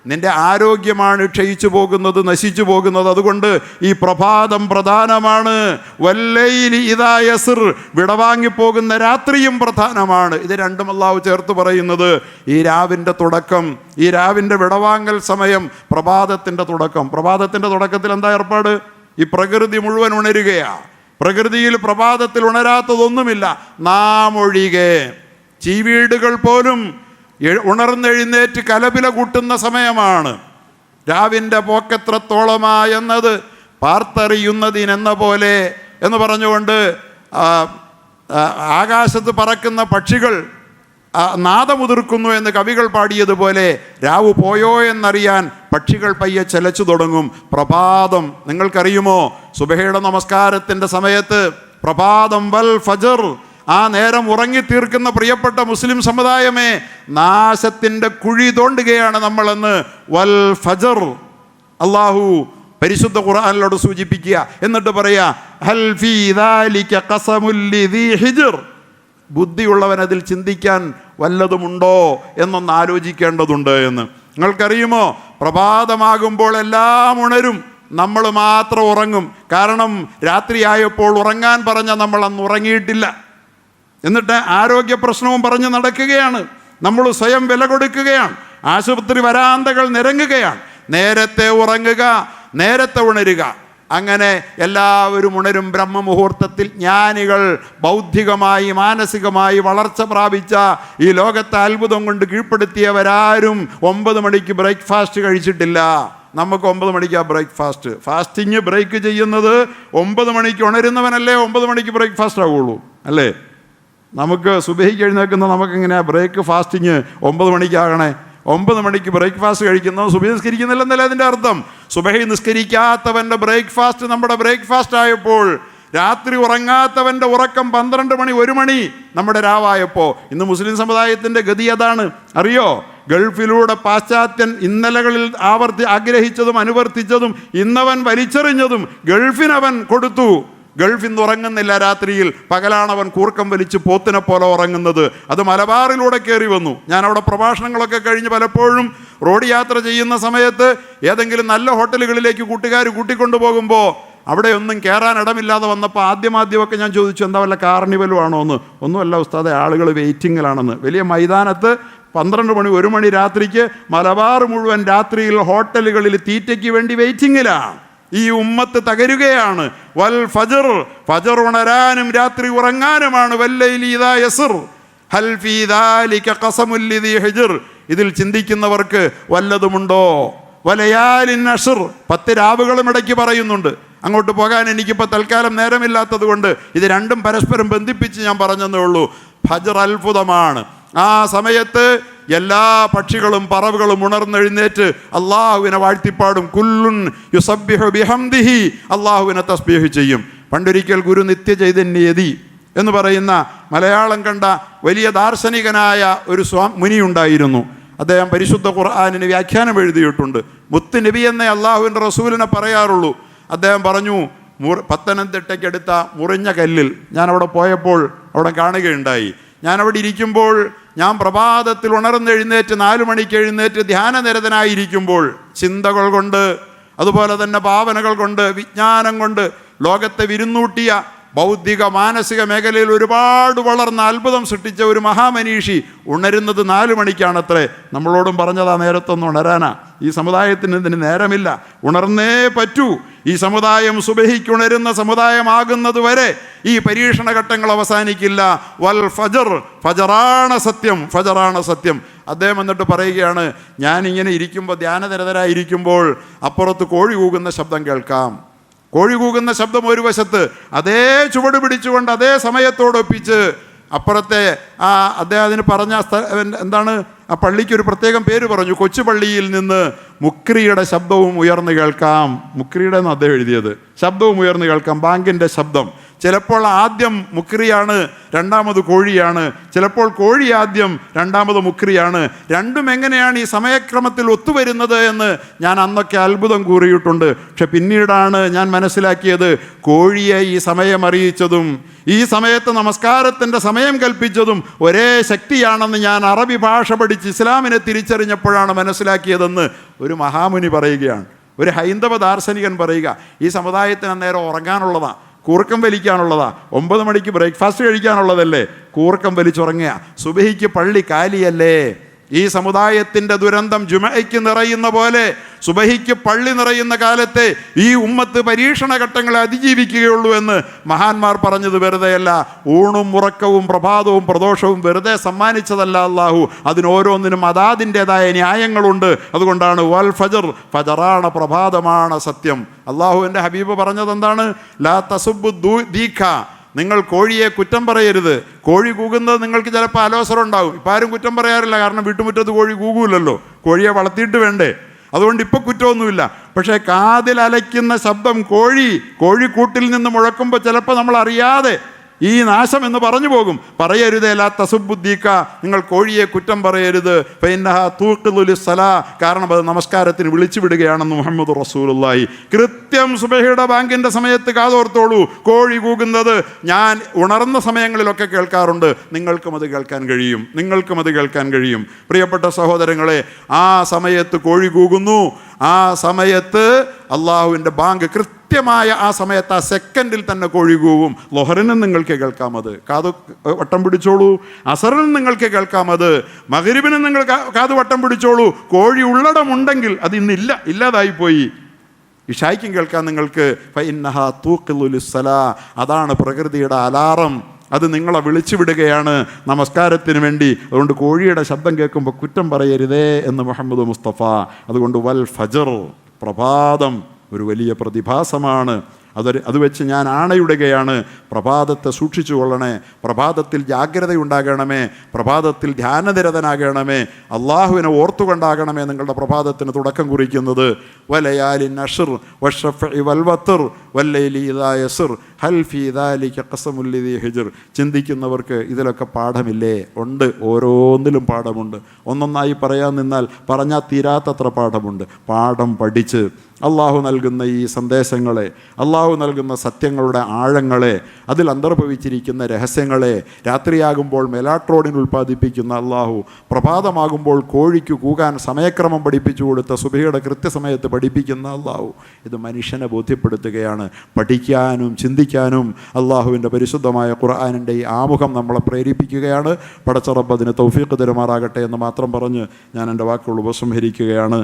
നിന്റെ ആരോഗ്യമാണ് ക്ഷയിച്ചു പോകുന്നത്, നശിച്ചു പോകുന്നത്. അതുകൊണ്ട് ഈ പ്രഭാതം പ്രധാനമാണ്. വല്ലൈലി ഇദാ യസ്ർ, വിടവാങ്ങിപ്പോകുന്ന രാത്രിയും പ്രധാനമാണ്. ഇത് രണ്ടും അല്ലാഹു ചേർത്ത് പറയുന്നത്. ഈ രാവിൻ്റെ തുടക്കം, ഈ രാവിൻ്റെ വിടവാങ്ങൽ സമയം, പ്രഭാതത്തിൻ്റെ തുടക്കം. പ്രഭാതത്തിൻ്റെ തുടക്കത്തിൽ എന്താ ഏർപ്പാട്? ഈ പ്രകൃതി മുഴുവൻ ഉണരുകയാണ്. പ്രകൃതിയിൽ പ്രഭാതത്തിൽ ഉണരാത്തതൊന്നുമില്ല, നാം ഒഴികെ. ചീവീടുകൾ പോലും ഉണർന്നെഴുന്നേറ്റ് കലപില കൂട്ടുന്ന സമയമാണ്. രാവിൻ്റെ പോക്കെത്രത്തോളമായെന്നത് പാർത്തറിയുന്നതിനെന്ന പോലെ എന്ന് പറഞ്ഞുകൊണ്ട് ആകാശത്ത് പറക്കുന്ന പക്ഷികൾ നാദമുതിർക്കുന്നു എന്ന് കവികൾ പാടിയതുപോലെ രാവ് പോയോ എന്നറിയാൻ പക്ഷികൾ പയ്യെ ചലച്ചു തുടങ്ങും. പ്രഭാതം നിങ്ങൾക്കറിയുമോ? സുബഹയുടെ നമസ്കാരത്തിൻ്റെ സമയത്ത് പ്രഭാതം വൽ ഫജർ, ആ നേരം ഉറങ്ങിത്തീർക്കുന്ന പ്രിയപ്പെട്ട മുസ്ലിം സമുദായമേ, നാശത്തിൻ്റെ കുഴി തോണ്ടുകയാണ് നമ്മളെന്ന് വൽ ഫജർ അള്ളാഹു പരിശുദ്ധ ഖുർആനിലോട് സൂചിപ്പിക്കുക. എന്നിട്ട് പറയാ ഹൽ ഫീ ദാലിക ഖസമുൽ ലിദീ ഹിജ്ർ, ബുദ്ധിയുള്ളവൻ അതിൽ ചിന്തിക്കാൻ വല്ലതുമുണ്ടോ എന്നൊന്ന് ആലോചിക്കേണ്ടതുണ്ട് എന്ന്. നിങ്ങൾക്കറിയുമോ, പ്രഭാതമാകുമ്പോൾ എല്ലാം ഉണരും, നമ്മൾ മാത്രം ഉറങ്ങും. കാരണം രാത്രിയായപ്പോൾ ഉറങ്ങാൻ പറഞ്ഞ നമ്മൾ അന്ന് ഉറങ്ങിയിട്ടില്ല. എന്നിട്ട് ആരോഗ്യ പ്രശ്നവും പറഞ്ഞ് നടക്കുകയാണ്. നമ്മൾ സ്വയം വില കൊടുക്കുകയാണ്. ആശുപത്രി വരാന്തകൾ നിരങ്ങുകയാണ്. നേരത്തെ ഉറങ്ങുക, നേരത്തെ ഉണരുക. അങ്ങനെ എല്ലാവരും ഉണരും ബ്രഹ്മമുഹൂർത്തത്തിൽ. ജ്ഞാനികൾ ബൗദ്ധികമായി മാനസികമായി വളർച്ച പ്രാപിച്ച ഈ ലോകത്തെ അത്ഭുതം കൊണ്ട് കീഴ്പ്പെടുത്തിയവരാരും 9 മണിക്ക് ബ്രേക്ക്ഫാസ്റ്റ് കഴിച്ചിട്ടില്ല. നമുക്ക് 9 മണിക്കാണ് ബ്രേക്ക്ഫാസ്റ്റ്. ഫാസ്റ്റിങ് ബ്രേക്ക് ചെയ്യുന്നത് 9 മണിക്ക് ഉണരുന്നവനല്ലേ 9 മണിക്ക് ബ്രേക്ക്ഫാസ്റ്റ് ആവുള്ളൂ, അല്ലേ? നമുക്ക് സുബഹിക്ക് എഴുന്നേൽക്കുന്ന നമുക്കെങ്ങനെയാണ് ബ്രേക്ക് ഫാസ്റ്റിങ് 9 മണിക്കാകണേ? 9 മണിക്ക് ബ്രേക്ക്ഫാസ്റ്റ് കഴിക്കുന്നത് സുബഹി നിസ്കരിക്കുന്നില്ലെന്നല്ലേ അതിൻ്റെ അർത്ഥം. സുബഹി നിസ്കരിക്കാത്തവൻ്റെ ബ്രേക്ക്ഫാസ്റ്റ് നമ്മുടെ ബ്രേക്ക്ഫാസ്റ്റ് ആയപ്പോൾ, രാത്രി ഉറങ്ങാത്തവൻ്റെ ഉറക്കം 12 മണി 1 മണി നമ്മുടെ രാവായപ്പോൾ. ഇന്ന് മുസ്ലിം സമുദായത്തിൻ്റെ ഗതി അതാണ്. അറിയോ, ഗൾഫിലൂടെ പാശ്ചാത്യൻ ഇന്നലകളിൽ ആഗ്രഹിച്ചതും അനുവർത്തിച്ചതും ഇന്നവൻ വലിച്ചെറിഞ്ഞതും ഗൾഫിനവൻ കൊടുത്തു. ഗൾഫിൽ നിന്ന് ഉറങ്ങുന്നില്ല രാത്രിയിൽ, പകലാണവൻ കൂർക്കം വലിച്ച് പോത്തിനെ പോലെ ഉറങ്ങുന്നത്. അത് മലബാറിലൂടെ കയറി വന്നു. ഞാൻ അവിടെ പ്രഭാഷണങ്ങളൊക്കെ കഴിഞ്ഞ് പലപ്പോഴും റോഡ് യാത്ര ചെയ്യുന്ന സമയത്ത് ഏതെങ്കിലും നല്ല ഹോട്ടലുകളിലേക്ക് കൂട്ടുകാർ കൂട്ടിക്കൊണ്ടു പോകുമ്പോൾ അവിടെ ഒന്നും കയറാൻ ഇടമില്ലാതെ വന്നപ്പോൾ ആദ്യമൊക്കെ ഞാൻ ചോദിച്ചു, എന്താ വല്ല കാർണിവലും ആണോ എന്ന്. ഒന്നുമല്ല ഉസ്താദെ, ആളുകൾ വെയിറ്റിങ്ങിലാണെന്ന്. വലിയ മൈതാനത്ത് 12 മണി 1 മണി രാത്രിക്ക് മലബാർ മുഴുവൻ രാത്രിയിൽ ഹോട്ടലുകളിൽ തീറ്റയ്ക്ക് വേണ്ടി വെയിറ്റിങ്ങിലാണ്. ഈ ഉമ്മത്ത് തകരുകയാണ്. വൽ ഫജർ, ഫജർ ഉണരാനും രാത്രി ഉറങ്ങാനുമാണ്. വല്ലൈലി ഇദാ യസ്ർ ഹൽ ഫീ ദാലിക ഖസമുൽ ലിദീ ഹിജ്ർ, ഇതിൽ ചിന്തിക്കുന്നവർക്ക് വല്ലതുമുണ്ടോ? വലയാലിൻ അശ്ർ, 10 രാവുകളും ഇടയ്ക്ക് പറയുന്നുണ്ട്. അങ്ങോട്ട് പോകാൻ എനിക്കിപ്പോൾ തൽക്കാലം നേരമില്ലാത്തത് കൊണ്ട് ഇത് രണ്ടും പരസ്പരം ബന്ധിപ്പിച്ച് ഞാൻ പറഞ്ഞതേ ഉള്ളൂ. ഫജർ അത്ഭുതമാണ്. ആ സമയത്ത് എല്ലാ പക്ഷികളും പറവുകളും ഉണർന്നെഴുന്നേറ്റ് അള്ളാഹുവിനെ വാഴ്ത്തിപ്പാടും. കുല്ലുൻ യുസബ്ബിഹു ബിഹംദിഹി, അള്ളാഹുവിനെ തസ്ബീഹ് ചെയ്യും. പണ്ടൊരിക്കൽ ഗുരു നിത്യചൈതന്യയതി എന്ന് പറയുന്ന മലയാളം കണ്ട വലിയ ദാർശനികനായ ഒരു മുനി ഉണ്ടായിരുന്നു. അദ്ദേഹം പരിശുദ്ധ ഖുർആനിന് വ്യാഖ്യാനം എഴുതിയിട്ടുണ്ട്. മുത്ത് നബി എന്നേ അള്ളാഹുവിൻ്റെ റസൂലിനെ പറയാറുള്ളൂ. അദ്ദേഹം പറഞ്ഞു, പത്തനംതിട്ടയ്ക്കടുത്ത മുറിഞ്ഞ കല്ലിൽ ഞാനവിടെ പോയപ്പോൾ അവിടെ കാണുകയുണ്ടായി. ഞാനവിടെ ഇരിക്കുമ്പോൾ, ഞാൻ പ്രഭാതത്തിൽ ഉണർന്നെഴുന്നേറ്റ് 4 മണിക്ക് എഴുന്നേറ്റ് ധ്യാനനിരതനായിരിക്കുമ്പോൾ ചിന്തകൾ കൊണ്ട്, അതുപോലെ തന്നെ ഭാവനകൾ കൊണ്ട്, വിജ്ഞാനം കൊണ്ട് ലോകത്തെ വിരുന്നൂട്ടിയ ബൗദ്ധിക മാനസിക മേഖലയിൽ ഒരുപാട് വളർന്ന അത്ഭുതം സൃഷ്ടിച്ച ഒരു മഹാമനീഷി ഉണരുന്നത് 4 മണിക്കാണത്രേ. നമ്മളോടും പറഞ്ഞതാ നേരത്തൊന്നും ഉണരാനാ. ഈ സമുദായത്തിന് ഇതിന് നേരമില്ല, ഉണർന്നേ പറ്റൂ. ഈ സമുദായം സുബഹിക്ക് ഉണരുന്ന സമുദായമാകുന്നത് വരെ ഈ പരീക്ഷണ ഘട്ടങ്ങൾ അവസാനിക്കില്ല. വൽ ഫജർ, ഫജറാണ് സത്യം, ഫജറാണ് സത്യം. അദ്ദേഹം എന്നിട്ട് പറയുകയാണ്, ഞാനിങ്ങനെ ഇരിക്കുമ്പോൾ, ധ്യാനനിരതരായിരിക്കുമ്പോൾ അപ്പുറത്ത് കോഴി കൂകുന്ന ശബ്ദം കേൾക്കാം. കോഴി കൂകുന്ന ശബ്ദം ഒരു വശത്ത്, അതേ ചുവട് പിടിച്ചുകൊണ്ട് അതേ സമയത്തോടൊപ്പിച്ച് അപ്പുറത്തെ അദ്ദേഹം അതിന് പറഞ്ഞ എന്താണ്, ആ പള്ളിക്കൊരു പ്രത്യേകം പേര് പറഞ്ഞു. കൊച്ചു പള്ളിയിൽ നിന്ന് മുക്രിയുടെ ശബ്ദവും ഉയർന്നു കേൾക്കാം. മുക്രിയുടെ എന്ന് അദ്ദേഹം എഴുതിയത്. ശബ്ദവും ഉയർന്നു കേൾക്കാം, ബാങ്കിൻ്റെ ശബ്ദം. ചിലപ്പോൾ ആദ്യം മുക്രിയാണ്, രണ്ടാമത് കോഴിയാണ്. ചിലപ്പോൾ കോഴി ആദ്യം, രണ്ടാമത് മുക്രിയാണ്. രണ്ടും എങ്ങനെയാണ് ഈ സമയക്രമത്തിൽ ഒത്തുവരുന്നത് എന്ന് ഞാൻ അന്നൊക്കെ അത്ഭുതം കൂറിയിട്ടുണ്ട്. പക്ഷെ പിന്നീടാണ് ഞാൻ മനസ്സിലാക്കിയത്, കോഴിയെ ഈ സമയം അറിയിച്ചതും ഈ സമയത്ത് നമസ്കാരത്തിൻ്റെ സമയം കൽപ്പിച്ചതും ഒരേ ശക്തിയാണെന്ന് ഞാൻ അറബി ഭാഷ പഠിച്ച് ഇസ്ലാമിനെ തിരിച്ചറിഞ്ഞപ്പോഴാണ് മനസ്സിലാക്കിയതെന്ന് ഒരു മഹാമുനി പറയുകയാണ്. ഒരു ഹൈന്ദവ ദാർശനികൻ പറയുക, ഈ സമുദായത്തിന് അന്നേരം ഉറങ്ങാനുള്ളതാണ്, കൂർക്കം വലിക്കാനുള്ളതാ. 9 മണിക്ക് ബ്രേക്ക്ഫാസ്റ്റ് കഴിക്കാനുള്ളതല്ലേ, കൂർക്കം വലിച്ചുറങ്ങുക. സുബഹിക്ക് പള്ളി കാലിയല്ലേ. ഈ സമുദായത്തിൻ്റെ ദുരന്തം ജുമഅയ്ക്ക് നിറയുന്ന പോലെ സുബഹിക്ക് പള്ളി നിറയുന്ന കാലത്തെ ഈ ഉമ്മത്ത് പരീക്ഷണ ഘട്ടങ്ങളെ അതിജീവിക്കുകയുള്ളൂ എന്ന് മഹാന്മാർ പറഞ്ഞത് വെറുതെയല്ല. ഊണും ഉറക്കവും പ്രഭാതവും പ്രദോഷവും വെറുതെ സമ്മാനിച്ചതല്ല അള്ളാഹു. അതിനോരോന്നിനും അതാതിൻ്റെതായ ന്യായങ്ങളുണ്ട്. അതുകൊണ്ടാണ് വൽ ഫജർ, ഫജറാണ്, പ്രഭാതമാണ് സത്യം. അള്ളാഹുവിൻ്റെ ഹബീബ് പറഞ്ഞത് എന്താണ്? ലാ തസുബ്ബു ദീഖ, നിങ്ങൾ കോഴിയെ കുറ്റം പറയരുത്. കോഴി കൂകുന്നത് നിങ്ങൾക്ക് ചിലപ്പോൾ അലോസരം ഉണ്ടാകും. ഇപ്പം ആരും കുറ്റം പറയാറില്ല, കാരണം വീട്ടുമുറ്റത്ത് കോഴി കൂകൂലല്ലോ, കോഴിയെ വളർത്തിയിട്ട് വേണ്ടേ. അതുകൊണ്ട് ഇപ്പോൾ കുറ്റമൊന്നുമില്ല. പക്ഷേ കാതിൽ അലയ്ക്കുന്ന ശബ്ദം കോഴിക്കൂട്ടിൽ നിന്ന് മുഴക്കുമ്പോൾ ചിലപ്പോൾ നമ്മൾ അറിയാതെ ഈ നാശം എന്ന് പറഞ്ഞു പോകും. പറയരുതേ ലാ തസുബ്ബുദ്ദീക, നിങ്ങൾ കോഴിയെ കുറ്റം പറയരുത്. ഫഇന്നഹാ തൂഖിദുൽ സലാ, കാരണം അത് നമസ്കാരത്തിന് വിളിച്ചു വിടുകയാണെന്ന് മുഹമ്മദ് റസൂലുള്ളാഹി. കൃത്യം സുബഹിയുടെ ബാങ്കിൻ്റെ സമയത്ത് കാതോർത്തോളൂ. കോഴി കൂകുന്നത് ഞാൻ ഉണർന്ന സമയങ്ങളിലൊക്കെ കേൾക്കാറുണ്ട്. നിങ്ങൾക്കും അത് കേൾക്കാൻ കഴിയും. പ്രിയപ്പെട്ട സഹോദരങ്ങളെ, ആ സമയത്ത് കോഴി കൂകുന്നു. ആ സമയത്ത് അള്ളാഹുവിൻ്റെ ബാങ്ക് കൃത്യമായ ആ സമയത്ത് ആ സെക്കൻഡിൽ തന്നെ കോഴി കൂവും. ലൊഹറിനും നിങ്ങൾക്ക് കേൾക്കാം, അത് കാത് വട്ടം പിടിച്ചോളൂ. അസറിനും നിങ്ങൾക്ക് കേൾക്കാം, അത് മഗ്രിബിനും നിങ്ങൾ കാത് വട്ടം പിടിച്ചോളൂ. കോഴി ഉള്ളടമുണ്ടെങ്കിൽ അത് ഇന്നില്ല, ഇല്ലാതായിപ്പോയി. ഇശായ്ക്കും കേൾക്കാം നിങ്ങൾക്ക്. ഫഇന്നഹാ തൂഖിദുൽ സലാ, അതാണ് പ്രകൃതിയുടെ അലാറം. അത് നിങ്ങളെ വിളിച്ചു വിടുകയാണ് നമസ്കാരത്തിന് വേണ്ടി. അതുകൊണ്ട് കോഴിയുടെ ശബ്ദം കേൾക്കുമ്പോൾ കുറ്റം പറയരുതേ എന്ന് മുഹമ്മദ് മുസ്തഫ. അതുകൊണ്ട് വൽ ഫജർ, പ്രഭാതം ഒരു വലിയ പ്രതിഭാസമാണ്. അത് വെച്ച് ഞാൻ ആണയിടുകയാണ്, പ്രഭാതത്തെ സൂക്ഷിച്ചു കൊള്ളണേ, പ്രഭാതത്തിൽ ജാഗ്രതയുണ്ടാകണമേ, പ്രഭാതത്തിൽ ധ്യാനനിരതനാകണമേ, അള്ളാഹുവിനെ ഓർത്തുകൊണ്ടാകണമേ നിങ്ങളുടെ പ്രഭാതത്തിന് തുടക്കം കുറിക്കുന്നത്. വലയാലി നഷ്ർ വശഫഇ വൽവത്ർ വല്ലൈലി ഇദാ യസ്ർ ഹൽ ഫീ ദാലിക ഖസമുൽ ലിദി ഹിജ്ർ. ചിന്തിക്കുന്നവർക്ക് ഇതിലൊക്കെ പാഠമില്ലേ? ഉണ്ട്, ഓരോന്നിലും പാഠമുണ്ട്. ഒന്നൊന്നായി പറയാൻ നിന്നാൽ പറഞ്ഞാൽ തീരാത്തത്ര പാഠമുണ്ട്. പാഠം പഠിച്ച് അള്ളാഹു നൽകുന്ന ഈ സന്ദേശങ്ങളെ, അള്ളാഹു നൽകുന്ന സത്യങ്ങളുടെ ആഴങ്ങളെ, അതിൽ അന്തർഭവിച്ചിരിക്കുന്ന രഹസ്യങ്ങളെ, രാത്രിയാകുമ്പോൾ മെലാട്രോണിൻ ഉൽപ്പാദിപ്പിക്കുന്ന അള്ളാഹു, പ്രഭാതമാകുമ്പോൾ കോഴിക്ക് കൂകാൻ സമയക്രമം പഠിപ്പിച്ചു കൊടുത്ത സുബഹിയുടെ കൃത്യസമയത്ത് പഠിപ്പിക്കുന്ന അള്ളാഹു, ഇത് മനുഷ്യനെ ബോധ്യപ്പെടുത്തുകയാണ്. പഠിക്കാനും ചിന്തിക്കാനും അള്ളാഹുവിൻ്റെ പരിശുദ്ധമായ ഖുർആനിൻ്റെ ഈ ആമുഖം നമ്മളെ പ്രേരിപ്പിക്കുകയാണ്. പടച്ച റബ്ബ് അതിന് തൗഫീഖ് തരുമാറാകട്ടെ എന്ന് മാത്രം പറഞ്ഞ് ഞാൻ എൻ്റെ വാക്കുകൾ ഉപസംഹരിക്കുകയാണ്.